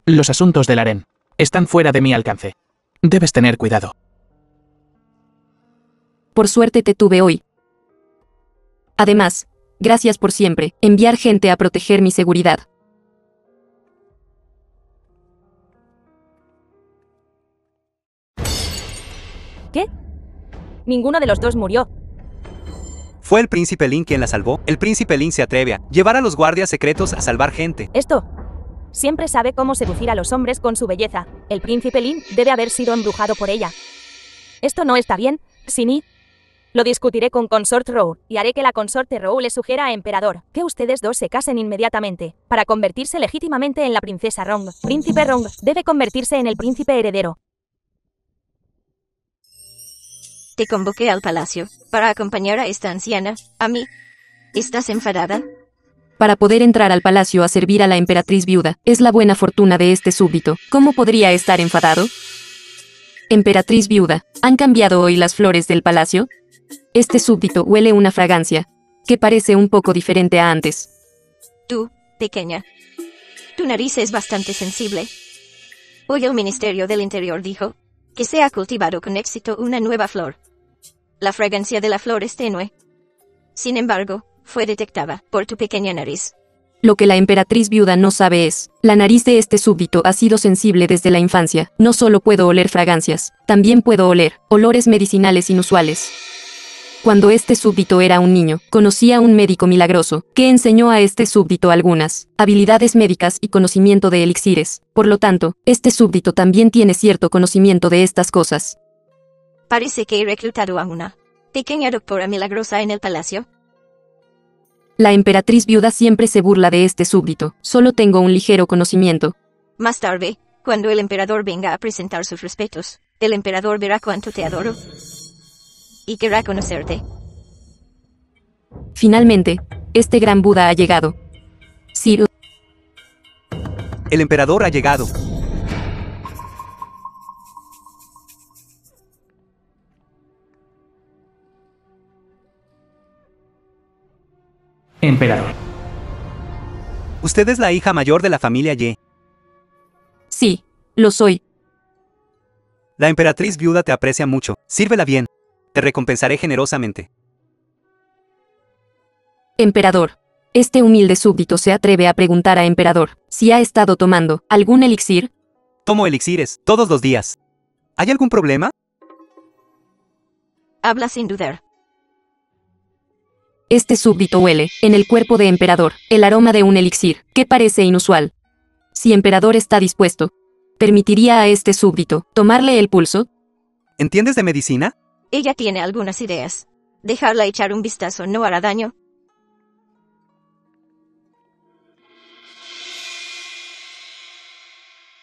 Los asuntos del harén están fuera de mi alcance. Debes tener cuidado. Por suerte te tuve hoy. Además, gracias por siempre, enviar gente a proteger mi seguridad. ¿Qué? Ninguno de los dos murió. Fue el príncipe Lin quien la salvó. El príncipe Lin se atreve a llevar a los guardias secretos a salvar gente. Esto. Siempre sabe cómo seducir a los hombres con su belleza. El príncipe Lin debe haber sido embrujado por ella. Esto no está bien, Sini. Lo discutiré con Consort Rou, y haré que la consorte Rou le sugiera a Emperador que ustedes dos se casen inmediatamente, para convertirse legítimamente en la princesa Rong. Príncipe Rong debe convertirse en el príncipe heredero. Te convoqué al palacio para acompañar a esta anciana. A mí. ¿Estás enfadada? Para poder entrar al palacio a servir a la emperatriz viuda, es la buena fortuna de este súbdito. ¿Cómo podría estar enfadado? Emperatriz viuda, ¿han cambiado hoy las flores del palacio? Este súbdito huele una fragancia, que parece un poco diferente a antes. Tú, pequeña. Tu nariz es bastante sensible. Hoy el Ministerio del Interior dijo que se ha cultivado con éxito una nueva flor. La fragancia de la flor es tenue. Sin embargo, fue detectada por tu pequeña nariz. Lo que la emperatriz viuda no sabe es, la nariz de este súbdito ha sido sensible desde la infancia. No solo puedo oler fragancias, también puedo oler olores medicinales inusuales. Cuando este súbdito era un niño, conocía a un médico milagroso, que enseñó a este súbdito algunas habilidades médicas y conocimiento de elixires. Por lo tanto, este súbdito también tiene cierto conocimiento de estas cosas. Parece que he reclutado a una pequeña doctora milagrosa en el palacio. La emperatriz viuda siempre se burla de este súbdito. Solo tengo un ligero conocimiento. Más tarde, cuando el emperador venga a presentar sus respetos, el emperador verá cuánto te adoro y querrá conocerte. Finalmente, este gran Buda ha llegado. Ciro. El emperador ha llegado. Emperador. Usted es la hija mayor de la familia Ye. Sí, lo soy. La emperatriz viuda te aprecia mucho. Sírvela bien. Te recompensaré generosamente. Emperador. Este humilde súbdito se atreve a preguntar a Emperador si ha estado tomando algún elixir. Tomo elixires todos los días. ¿Hay algún problema? Habla sin dudar. Este súbdito huele, en el cuerpo de Emperador, el aroma de un elixir, que parece inusual. Si Emperador está dispuesto, ¿permitiría a este súbdito tomarle el pulso? ¿Entiendes de medicina? Ella tiene algunas ideas. Dejarla echar un vistazo no hará daño.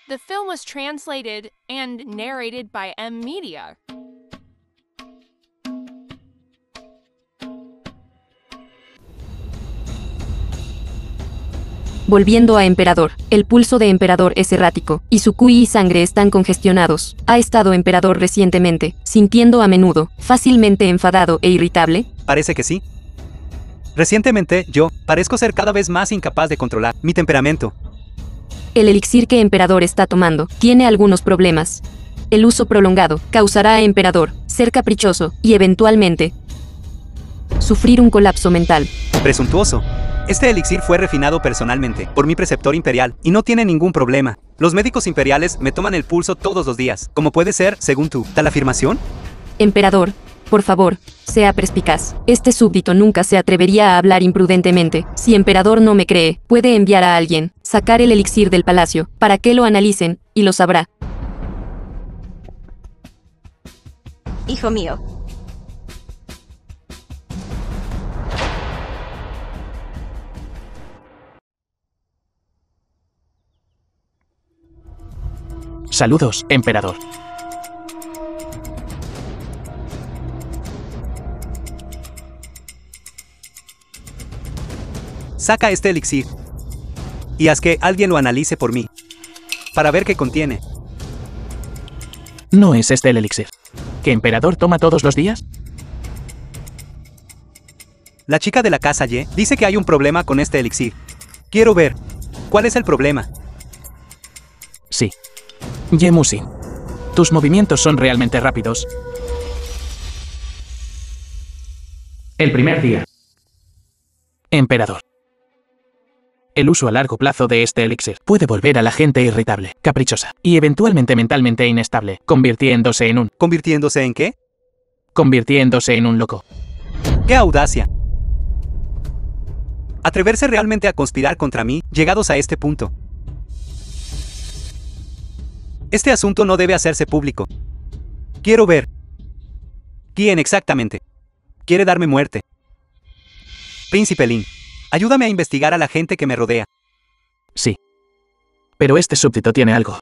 The film was translated and narrated by M Media. Volviendo a Emperador. El pulso de Emperador es errático, y su QI y sangre están congestionados. ¿Ha estado Emperador recientemente, sintiendo a menudo, fácilmente enfadado e irritable? Parece que sí. Recientemente, yo parezco ser cada vez más incapaz de controlar mi temperamento. El elixir que Emperador está tomando tiene algunos problemas. El uso prolongado causará a Emperador ser caprichoso y eventualmente sufrir un colapso mental. Presuntuoso. Este elixir fue refinado personalmente por mi preceptor imperial y no tiene ningún problema. Los médicos imperiales me toman el pulso todos los días. ¿Cómo puede ser, según tú, tal afirmación? Emperador, por favor, sea perspicaz. Este súbdito nunca se atrevería a hablar imprudentemente. Si Emperador no me cree, puede enviar a alguien, sacar el elixir del palacio, para que lo analicen, y lo sabrá. Hijo mío. Saludos, Emperador. Saca este elixir y haz que alguien lo analice por mí, para ver qué contiene. ¿No es este el elixir que Emperador toma todos los días? La chica de la casa Ye dice que hay un problema con este elixir. Quiero ver. ¿Cuál es el problema? Sí. Yemusi, tus movimientos son realmente rápidos. El primer día. Emperador. El uso a largo plazo de este elixir puede volver a la gente irritable, caprichosa y eventualmente mentalmente inestable, ¿Convirtiéndose en en qué? Convirtiéndose en un loco. ¡Qué audacia! Atreverse realmente a conspirar contra mí, llegados a este punto. Este asunto no debe hacerse público. Quiero ver. ¿Quién exactamente quiere darme muerte? Príncipe Lin, ayúdame a investigar a la gente que me rodea. Sí. Pero este súbdito tiene algo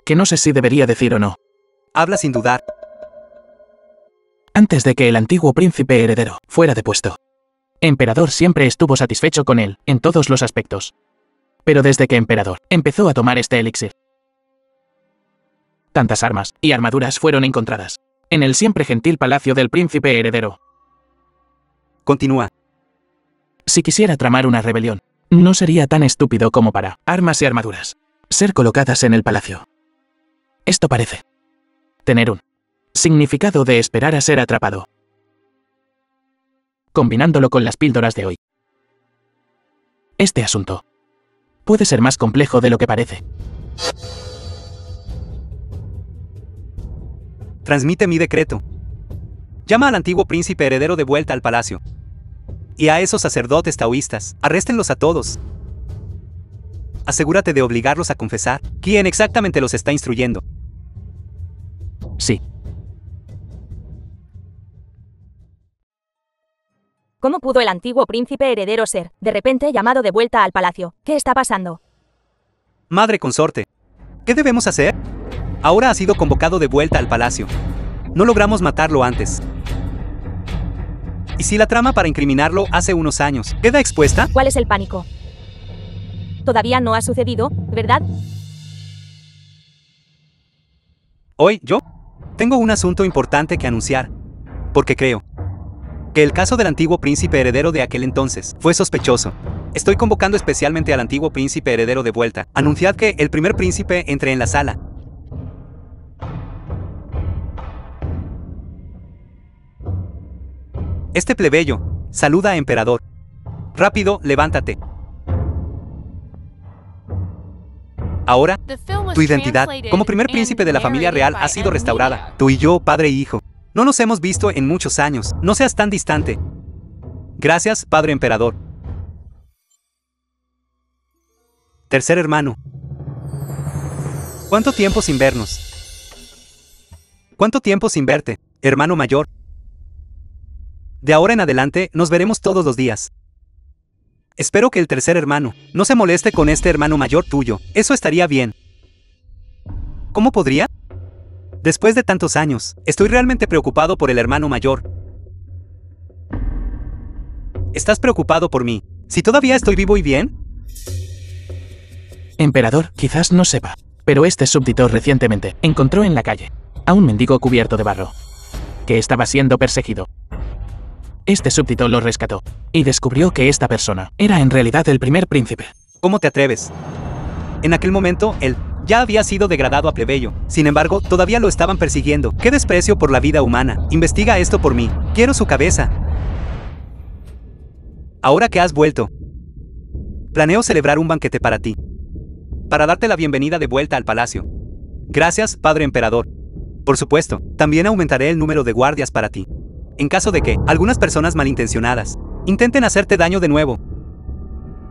que no sé si debería decir o no. Habla sin dudar. Antes de que el antiguo príncipe heredero fuera depuesto, Emperador siempre estuvo satisfecho con él, en todos los aspectos. Pero desde que Emperador empezó a tomar este elixir, tantas armas y armaduras fueron encontradas en el siempre gentil palacio del príncipe heredero. Continúa. Si quisiera tramar una rebelión, no sería tan estúpido como para armas y armaduras ser colocadas en el palacio. Esto parece tener un significado de esperar a ser atrapado. Combinándolo con las píldoras de hoy, este asunto puede ser más complejo de lo que parece. Transmite mi decreto. Llama al antiguo príncipe heredero de vuelta al palacio. Y a esos sacerdotes taoístas, arréstenlos a todos. Asegúrate de obligarlos a confesar. ¿Quién exactamente los está instruyendo? Sí. ¿Cómo pudo el antiguo príncipe heredero ser, de repente, llamado de vuelta al palacio? ¿Qué está pasando? Madre consorte, ¿qué debemos hacer? Ahora ha sido convocado de vuelta al palacio. No logramos matarlo antes. ¿Y si la trama para incriminarlo hace unos años queda expuesta? ¿Cuál es el pánico? Todavía no ha sucedido, ¿verdad? Hoy, yo tengo un asunto importante que anunciar. Porque creo que el caso del antiguo príncipe heredero de aquel entonces fue sospechoso. Estoy convocando especialmente al antiguo príncipe heredero de vuelta. Anunciad que el primer príncipe entre en la sala. Este plebeyo saluda a Emperador. Rápido, levántate. Ahora, tu identidad como primer príncipe de la familia real ha sido restaurada. Tú y yo, padre y hijo, no nos hemos visto en muchos años. No seas tan distante. Gracias, padre emperador. Tercer hermano. ¿Cuánto tiempo sin vernos? ¿Cuánto tiempo sin verte, hermano mayor? De ahora en adelante, nos veremos todos los días. Espero que el tercer hermano no se moleste con este hermano mayor tuyo. Eso estaría bien. ¿Cómo podría? Después de tantos años, estoy realmente preocupado por el hermano mayor. ¿Estás preocupado por mí? Si todavía estoy vivo y bien. Emperador, quizás no sepa, pero este súbdito recientemente encontró en la calle a un mendigo cubierto de barro, que estaba siendo perseguido. Este súbdito lo rescató, y descubrió que esta persona era en realidad el primer príncipe. ¿Cómo te atreves? En aquel momento, él ya había sido degradado a plebeyo. Sin embargo, todavía lo estaban persiguiendo. ¡Qué desprecio por la vida humana! Investiga esto por mí. Quiero su cabeza. Ahora que has vuelto, planeo celebrar un banquete para ti, para darte la bienvenida de vuelta al palacio. Gracias, padre emperador. Por supuesto, también aumentaré el número de guardias para ti, en caso de que algunas personas malintencionadas intenten hacerte daño de nuevo.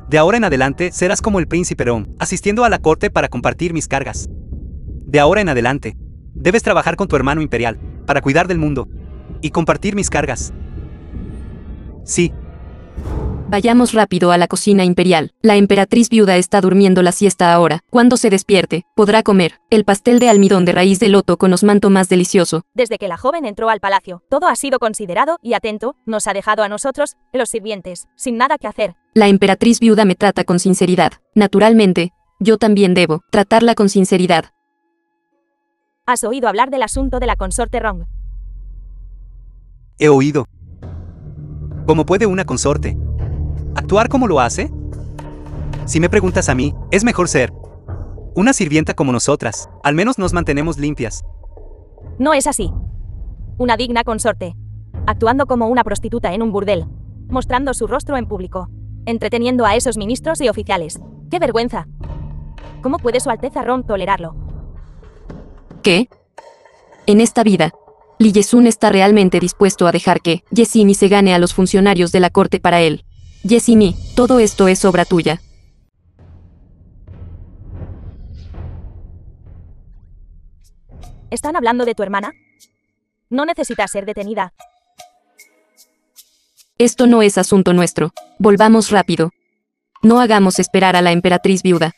De ahora en adelante serás como el príncipe Ron, asistiendo a la corte para compartir mis cargas. De ahora en adelante, debes trabajar con tu hermano imperial, para cuidar del mundo, y compartir mis cargas. Sí. Vayamos rápido a la cocina imperial. La emperatriz viuda está durmiendo la siesta ahora. Cuando se despierte, podrá comer el pastel de almidón de raíz de loto con osmanto más delicioso. Desde que la joven entró al palacio, todo ha sido considerado y atento, nos ha dejado a nosotros, los sirvientes, sin nada que hacer. La emperatriz viuda me trata con sinceridad. Naturalmente, yo también debo tratarla con sinceridad. ¿Has oído hablar del asunto de la consorte Rong? He oído. ¿Cómo puede una consorte actuar como lo hace? Si me preguntas a mí, es mejor ser una sirvienta como nosotras. Al menos nos mantenemos limpias. No es así. Una digna consorte, actuando como una prostituta en un burdel, mostrando su rostro en público, entreteniendo a esos ministros y oficiales. ¡Qué vergüenza! ¿Cómo puede Su Alteza Ron tolerarlo? ¿Qué? En esta vida, Li Yesun está realmente dispuesto a dejar que Yesimi se gane a los funcionarios de la corte para él. Yesimi, todo esto es obra tuya. ¿Están hablando de tu hermana? No necesita ser detenida. Esto no es asunto nuestro. Volvamos rápido. No hagamos esperar a la emperatriz viuda.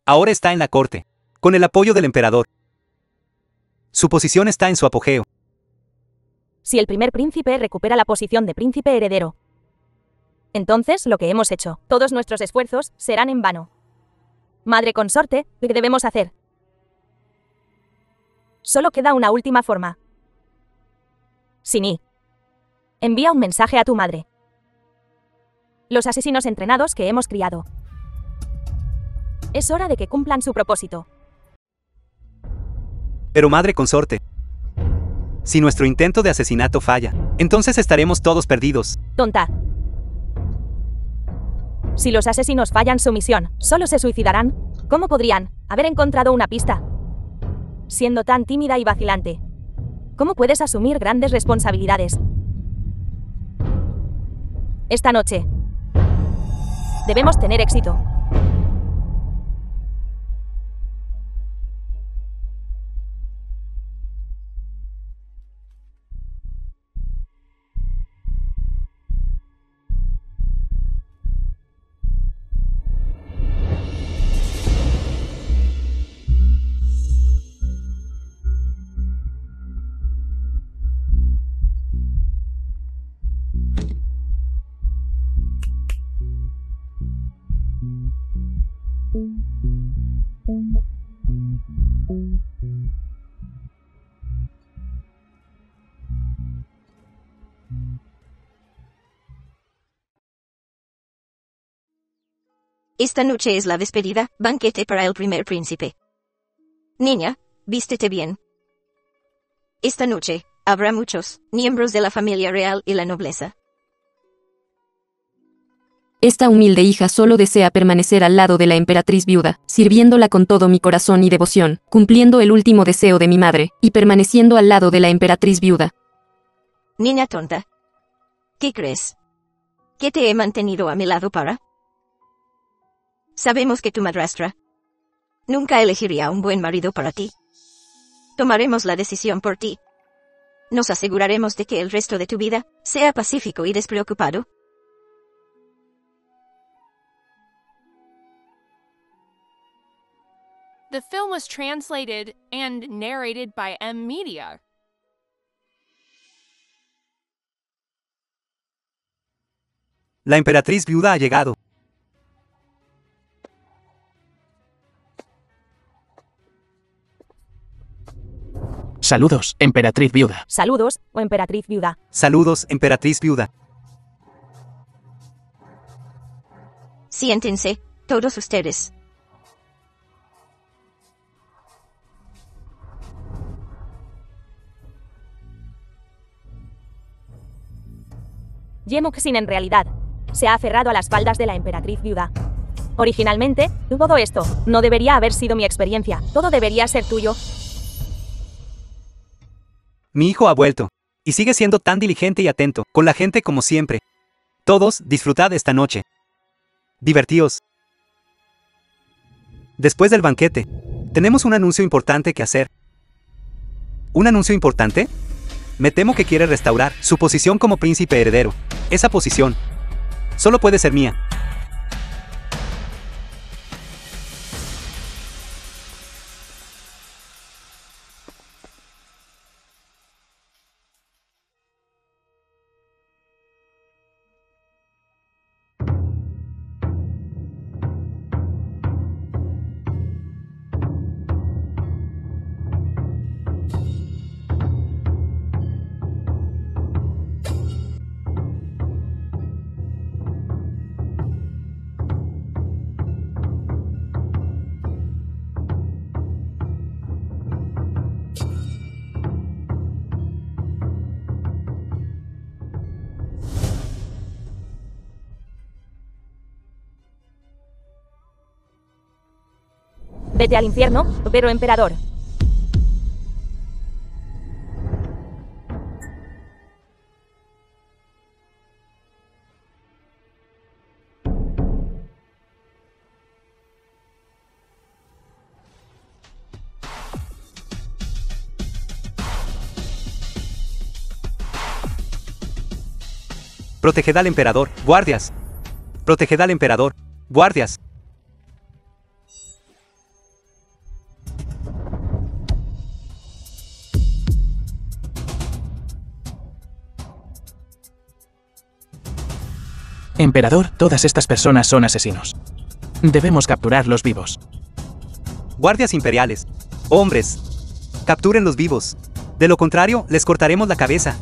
Ahora está en la corte, con el apoyo del emperador. Su posición está en su apogeo. Si el primer príncipe recupera la posición de príncipe heredero, entonces lo que hemos hecho, todos nuestros esfuerzos, serán en vano. Madre consorte, ¿qué debemos hacer? Solo queda una última forma. Sini, envía un mensaje a tu madre. Los asesinos entrenados que hemos criado. Es hora de que cumplan su propósito. Pero madre consorte, si nuestro intento de asesinato falla, entonces estaremos todos perdidos. Tonta. Si los asesinos fallan su misión, ¿solo se suicidarán? ¿Cómo podrían haber encontrado una pista? Siendo tan tímida y vacilante, ¿cómo puedes asumir grandes responsabilidades? Esta noche, debemos tener éxito. Esta noche es la despedida, banquete para el primer príncipe. Niña, vístete bien. Esta noche, habrá muchos miembros de la familia real y la nobleza. Esta humilde hija solo desea permanecer al lado de la emperatriz viuda, sirviéndola con todo mi corazón y devoción, cumpliendo el último deseo de mi madre, y permaneciendo al lado de la emperatriz viuda. Niña tonta. ¿Qué crees? ¿Que te he mantenido a mi lado para? Sabemos que tu madrastra nunca elegiría un buen marido para ti. Tomaremos la decisión por ti. Nos aseguraremos de que el resto de tu vida sea pacífico y despreocupado. The film was translated and narrated by M Media. La emperatriz viuda ha llegado. Saludos, emperatriz viuda. Saludos, o emperatriz viuda. Saludos, emperatriz viuda. Siéntense, todos ustedes. Yemuxin en realidad se ha aferrado a las faldas de la emperatriz viuda. Originalmente, todo esto no debería haber sido mi experiencia. Todo debería ser tuyo. Mi hijo ha vuelto. Y sigue siendo tan diligente y atento, con la gente como siempre. Todos, disfrutad esta noche. Divertíos. Después del banquete, tenemos un anuncio importante que hacer. ¿Un anuncio importante? Me temo que quiere restaurar su posición como príncipe heredero. Esa posición solo puede ser mía. Vete al infierno, pero emperador. Proteged al emperador, guardias. Proteged al emperador, guardias. Emperador, todas estas personas son asesinos. Debemos capturarlos vivos. Guardias imperiales. Hombres. Captúrenlos vivos. De lo contrario, les cortaremos la cabeza.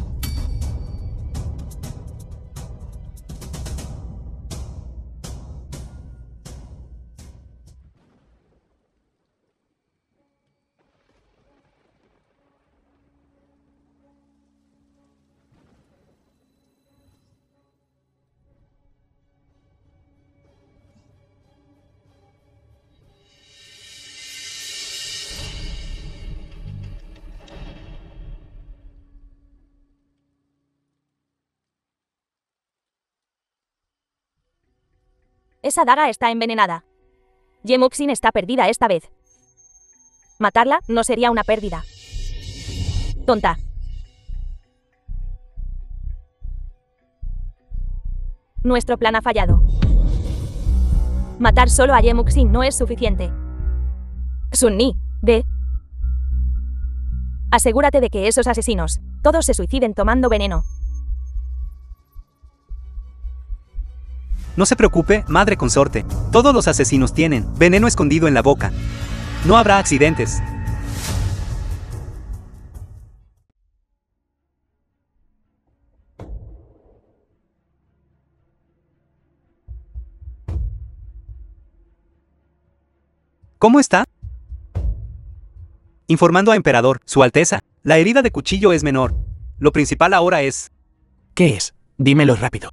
Esa daga está envenenada. Yemuxin está perdida esta vez. Matarla no sería una pérdida. Tonta. Nuestro plan ha fallado. Matar solo a Yemuxin no es suficiente. Sunni, ve. Asegúrate de que esos asesinos, todos se suiciden tomando veneno. No se preocupe, madre consorte. Todos los asesinos tienen veneno escondido en la boca. No habrá accidentes. ¿Cómo está? Informando a Emperador, Su Alteza, la herida de cuchillo es menor. Lo principal ahora es... ¿Qué es? Dímelo rápido.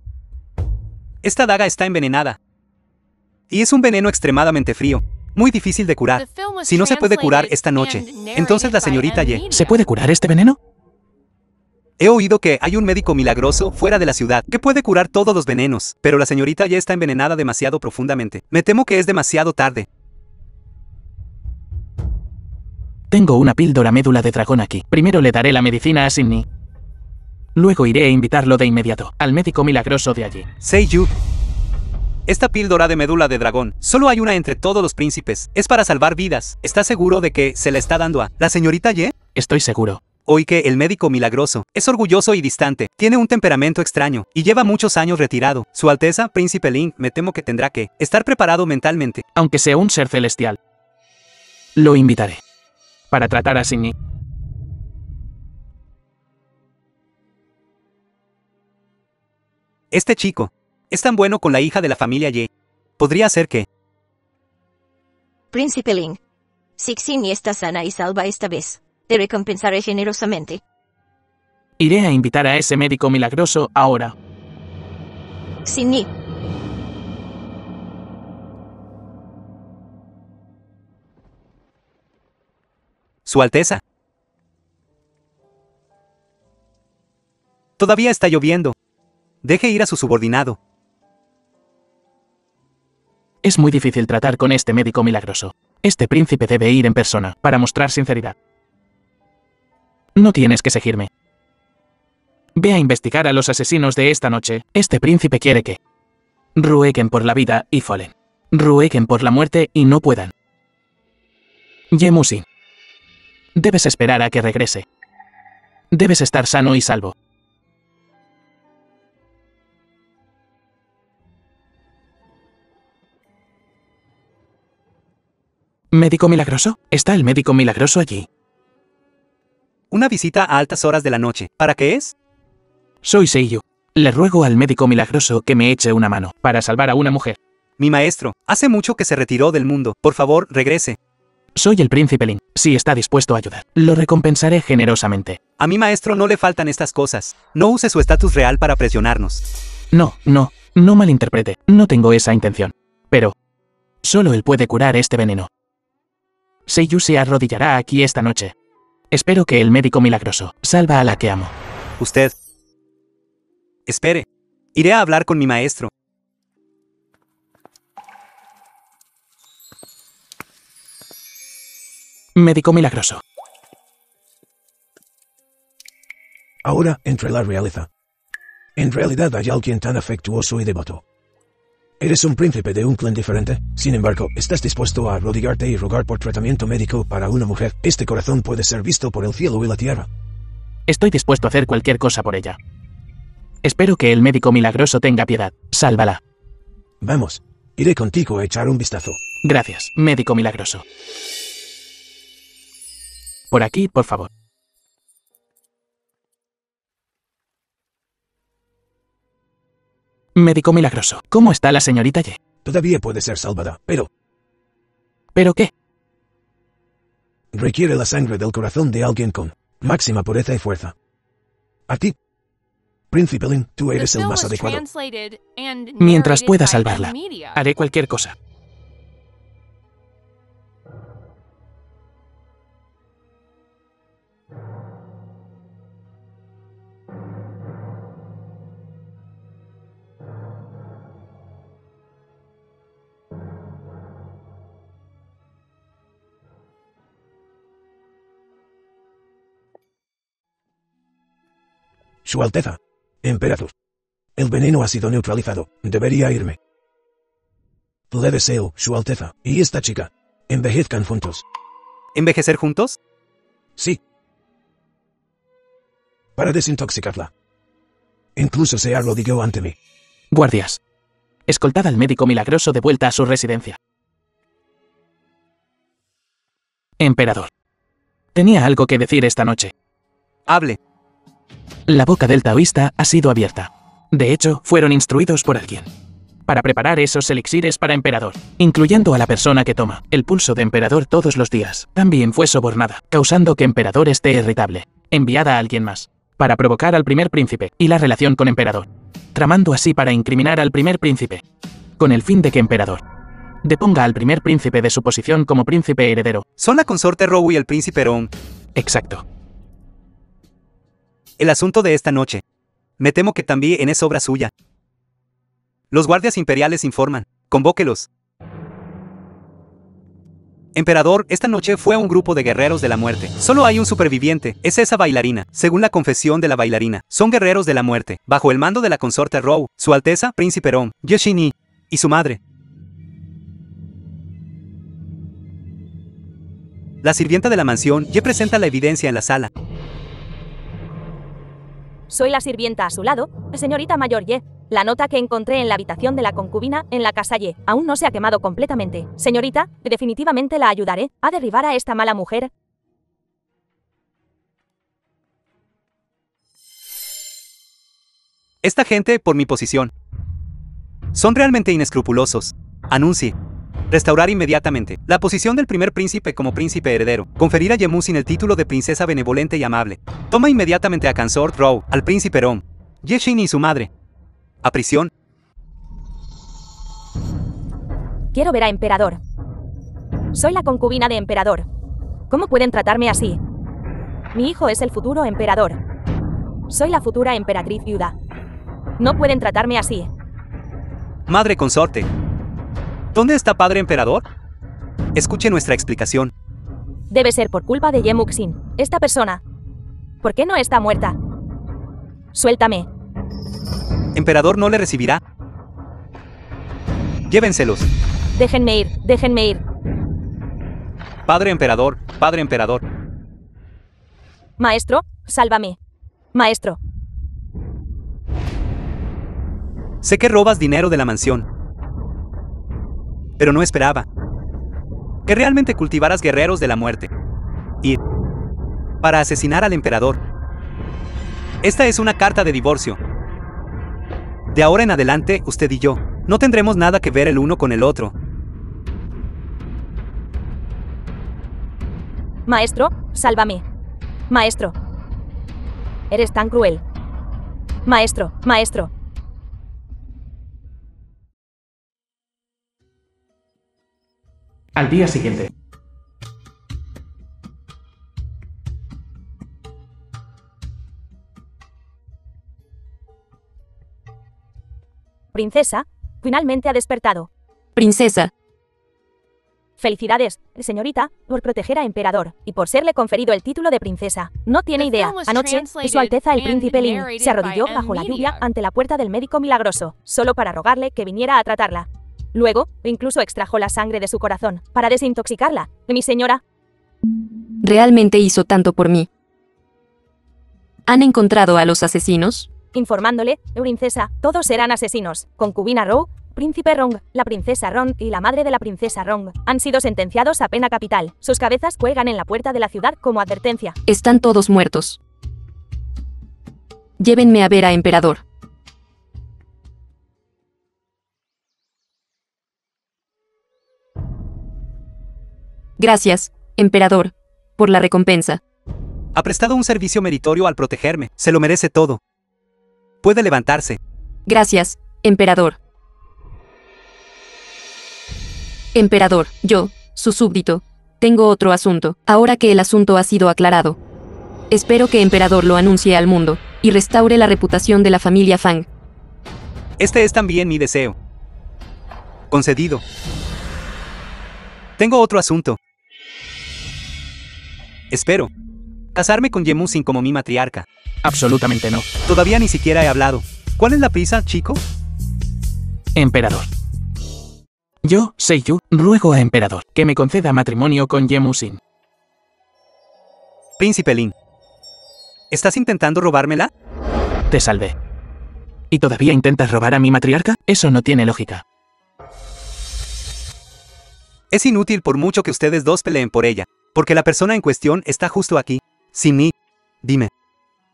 Esta daga está envenenada. Y es un veneno extremadamente frío, muy difícil de curar. Si no se puede curar esta noche, entonces la señorita Ye... ¿Se puede curar este veneno? He oído que hay un médico milagroso fuera de la ciudad que puede curar todos los venenos, pero la señorita Ye está envenenada demasiado profundamente. Me temo que es demasiado tarde. Tengo una píldora médula de dragón aquí. Primero le daré la medicina a Sidney. Luego iré a invitarlo de inmediato al médico milagroso de allí. Seiyu. Esta píldora de médula de dragón, solo hay una entre todos los príncipes. Es para salvar vidas. ¿Estás seguro de que se la está dando a la señorita Ye? Estoy seguro. Oí que el médico milagroso es orgulloso y distante, tiene un temperamento extraño y lleva muchos años retirado. Su Alteza, Príncipe Link, me temo que tendrá que estar preparado mentalmente. Aunque sea un ser celestial. Lo invitaré. Para tratar a Sydney. Este chico es tan bueno con la hija de la familia Ye. Podría ser que... Príncipe Ling. Si Xingyi está sana y salva esta vez, te recompensaré generosamente. Iré a invitar a ese médico milagroso ahora. Xingyi. Su Alteza. Todavía está lloviendo. Deje ir a su subordinado. Es muy difícil tratar con este médico milagroso. Este príncipe debe ir en persona, para mostrar sinceridad. No tienes que seguirme. Ve a investigar a los asesinos de esta noche. Este príncipe quiere que rueguen por la vida y Fallen. Rueguen por la muerte y no puedan. Ye Musin. Debes esperar a que regrese. Debes estar sano y salvo. ¿Médico milagroso? ¿Está el médico milagroso allí? Una visita a altas horas de la noche. ¿Para qué es? Soy Seiyu. Le ruego al médico milagroso que me eche una mano, para salvar a una mujer. Mi maestro, hace mucho que se retiró del mundo. Por favor, regrese. Soy el príncipe Lin. Si está dispuesto a ayudar, lo recompensaré generosamente. A mi maestro no le faltan estas cosas. No use su estatus real para presionarnos. No malinterprete. No tengo esa intención. Pero solo él puede curar este veneno. Seiyu se arrodillará aquí esta noche. Espero que el médico milagroso salva a la que amo. Usted. Espere. Iré a hablar con mi maestro. Médico milagroso. Ahora, entre la realeza. En realidad hay alguien tan afectuoso y devoto. Eres un príncipe de un clan diferente, sin embargo, estás dispuesto a arrodillarte y rogar por tratamiento médico para una mujer. Este corazón puede ser visto por el cielo y la tierra. Estoy dispuesto a hacer cualquier cosa por ella. Espero que el médico milagroso tenga piedad. Sálvala. Vamos, iré contigo a echar un vistazo. Gracias, médico milagroso. Por aquí, por favor. Médico milagroso, ¿cómo está la señorita Ye? Todavía puede ser salvada, pero ¿Pero qué? requiere la sangre del corazón de alguien con máxima pureza y fuerza. A ti, Príncipe Lin, tú The eres el film más was adecuado. translated and Mientras narrated pueda by salvarla, Media. haré cualquier cosa. Su Alteza, Emperador. El veneno ha sido neutralizado. Debería irme. Le deseo, Su Alteza, y esta chica, envejezcan juntos. ¿Envejecer juntos? Sí. Para desintoxicarla. Incluso se arrodilló ante mí. Guardias. Escoltad al médico milagroso de vuelta a su residencia. Emperador. Tenía algo que decir esta noche. Hable. La boca del taoísta ha sido abierta. De hecho, fueron instruidos por alguien. Para preparar esos elixires para Emperador, incluyendo a la persona que toma el pulso de Emperador todos los días. También fue sobornada, causando que Emperador esté irritable. Enviada a alguien más, para provocar al primer príncipe y la relación con Emperador. Tramando así para incriminar al primer príncipe, con el fin de que Emperador deponga al primer príncipe de su posición como príncipe heredero. Son la consorte Rou y el príncipe Ron. Exacto. El asunto de esta noche. Me temo que también es obra suya. Los guardias imperiales informan. Convóquelos. Emperador, esta noche fue un grupo de guerreros de la muerte. Solo hay un superviviente, es esa bailarina. Según la confesión de la bailarina, son guerreros de la muerte, bajo el mando de la consorte Rou, Su Alteza, Príncipe Ron, Yoshini. y su madre. La sirvienta de la mansión Ye presenta la evidencia en la sala. Soy la sirvienta a su lado, señorita mayor Ye. La nota que encontré en la habitación de la concubina en la casa Ye aún no se ha quemado completamente. Señorita, definitivamente la ayudaré a derribar a esta mala mujer. Esta gente, por mi posición, son realmente inescrupulosos. Anuncie. Restaurar inmediatamente la posición del primer príncipe como príncipe heredero. Conferir a Yemusin el título de princesa benevolente y amable. Toma inmediatamente a Consort Row, al príncipe Rom, Yeshin y su madre. A prisión. Quiero ver a Emperador. Soy la concubina de Emperador. ¿Cómo pueden tratarme así? Mi hijo es el futuro emperador. Soy la futura emperatriz viuda. No pueden tratarme así. Madre consorte. ¿Dónde está padre emperador? Escuche nuestra explicación. Debe ser por culpa de Yemuxin, esta persona. ¿Por qué no está muerta? Suéltame. Emperador no le recibirá. Llévenselos. Déjenme ir, déjenme ir. Padre emperador, padre emperador. Maestro, sálvame. Maestro. Sé que robas dinero de la mansión. Pero no esperaba que realmente cultivaras guerreros de la muerte. Y para asesinar al emperador. Esta es una carta de divorcio. De ahora en adelante, usted y yo no tendremos nada que ver el uno con el otro. Maestro, sálvame. Maestro. Eres tan cruel. Maestro, maestro. Al día siguiente. Princesa, finalmente ha despertado. Princesa, Felicidades, señorita, por proteger a Emperador y por serle conferido el título de princesa. No tiene idea. Anoche, Su Alteza el Príncipe Lin se arrodilló bajo la lluvia ante la puerta del médico milagroso, solo para rogarle que viniera a tratarla. Luego, incluso extrajo la sangre de su corazón para desintoxicarla. Mi señora, realmente hizo tanto por mí. ¿Han encontrado a los asesinos? informándole, princesa, todos eran asesinos. Concubina Row, Príncipe Rong, la princesa Rong y la madre de la princesa Rong han sido sentenciados a pena capital. Sus cabezas cuelgan en la puerta de la ciudad como advertencia. Están todos muertos. Llévenme a ver a Emperador. Gracias, Emperador, por la recompensa. Ha prestado un servicio meritorio al protegerme. Se lo merece todo. Puede levantarse. Gracias, Emperador. Emperador, yo, su súbdito, tengo otro asunto, ahora que el asunto ha sido aclarado. Espero que Emperador lo anuncie al mundo, y restaure la reputación de la familia Fang. Este es también mi deseo. Concedido. Tengo otro asunto. Espero casarme con Yemusin como mi matriarca. Absolutamente no. Todavía ni siquiera he hablado. ¿Cuál es la prisa, chico? Emperador. Yo, Seiyu, ruego a Emperador que me conceda matrimonio con Yemusin. Príncipe Lin. ¿Estás intentando robármela? Te salvé. ¿Y todavía intentas robar a mi matriarca? Eso no tiene lógica. Es inútil por mucho que ustedes dos peleen por ella, porque la persona en cuestión está justo aquí, sin mí. Dime.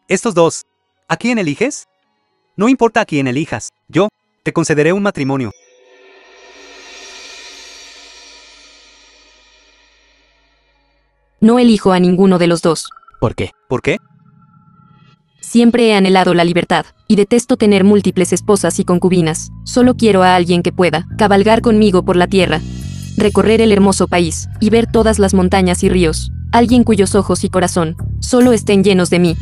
Estos dos, ¿a quién eliges? No importa a quién elijas, yo te concederé un matrimonio. No elijo a ninguno de los dos. ¿Por qué? ¿Por qué? Siempre he anhelado la libertad, y detesto tener múltiples esposas y concubinas. Solo quiero a alguien que pueda cabalgar conmigo por la tierra, recorrer el hermoso país, y ver todas las montañas y ríos. Alguien cuyos ojos y corazón solo estén llenos de mí.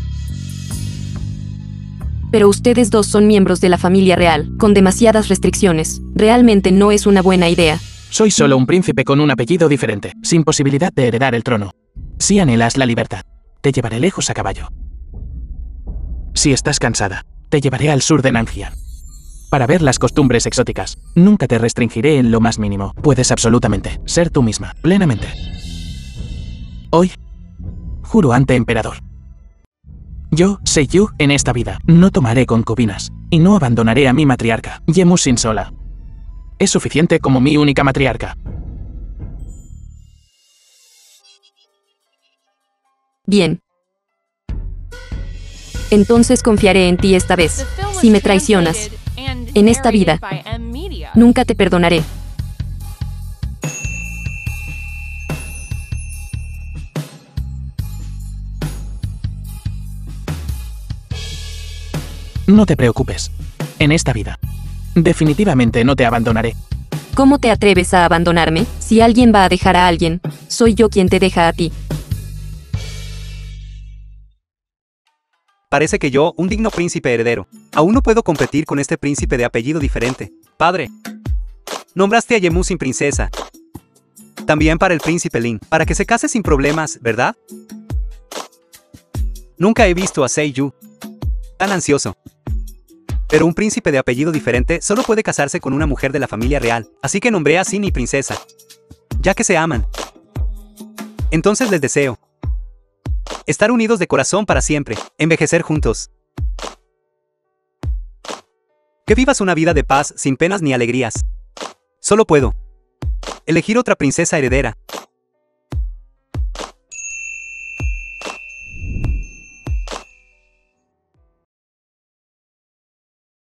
Pero ustedes dos son miembros de la familia real, con demasiadas restricciones. Realmente no es una buena idea. Soy solo un príncipe con un apellido diferente, sin posibilidad de heredar el trono. Si anhelas la libertad, te llevaré lejos a caballo. Si estás cansada, te llevaré al sur de Nanjiang. para ver las costumbres exóticas. Nunca te restringiré en lo más mínimo. Puedes absolutamente ser tú misma, plenamente. Hoy, juro ante emperador. Yo, Seiyu, en esta vida, no tomaré concubinas, y no abandonaré a mi matriarca, Yemusin sola. Es suficiente como mi única matriarca. Bien. Entonces confiaré en ti esta vez. The film was Si me traicionas, translated and en esta vida, narrated by M Media. nunca te perdonaré. No te preocupes. En esta vida, definitivamente no te abandonaré. ¿Cómo te atreves a abandonarme? Si alguien va a dejar a alguien, soy yo quien te deja a ti. Parece que yo, un digno príncipe heredero, aún no puedo competir con este príncipe de apellido diferente. Padre, nombraste a Yemusin princesa. También para el príncipe Lin, para que se case sin problemas, ¿verdad? Nunca he visto a Seiyu tan ansioso. Pero un príncipe de apellido diferente solo puede casarse con una mujer de la familia real, así que nombré a Sini princesa. Ya que se aman. Entonces les deseo estar unidos de corazón para siempre, envejecer juntos. Que vivas una vida de paz sin penas ni alegrías. Solo puedo elegir otra princesa heredera.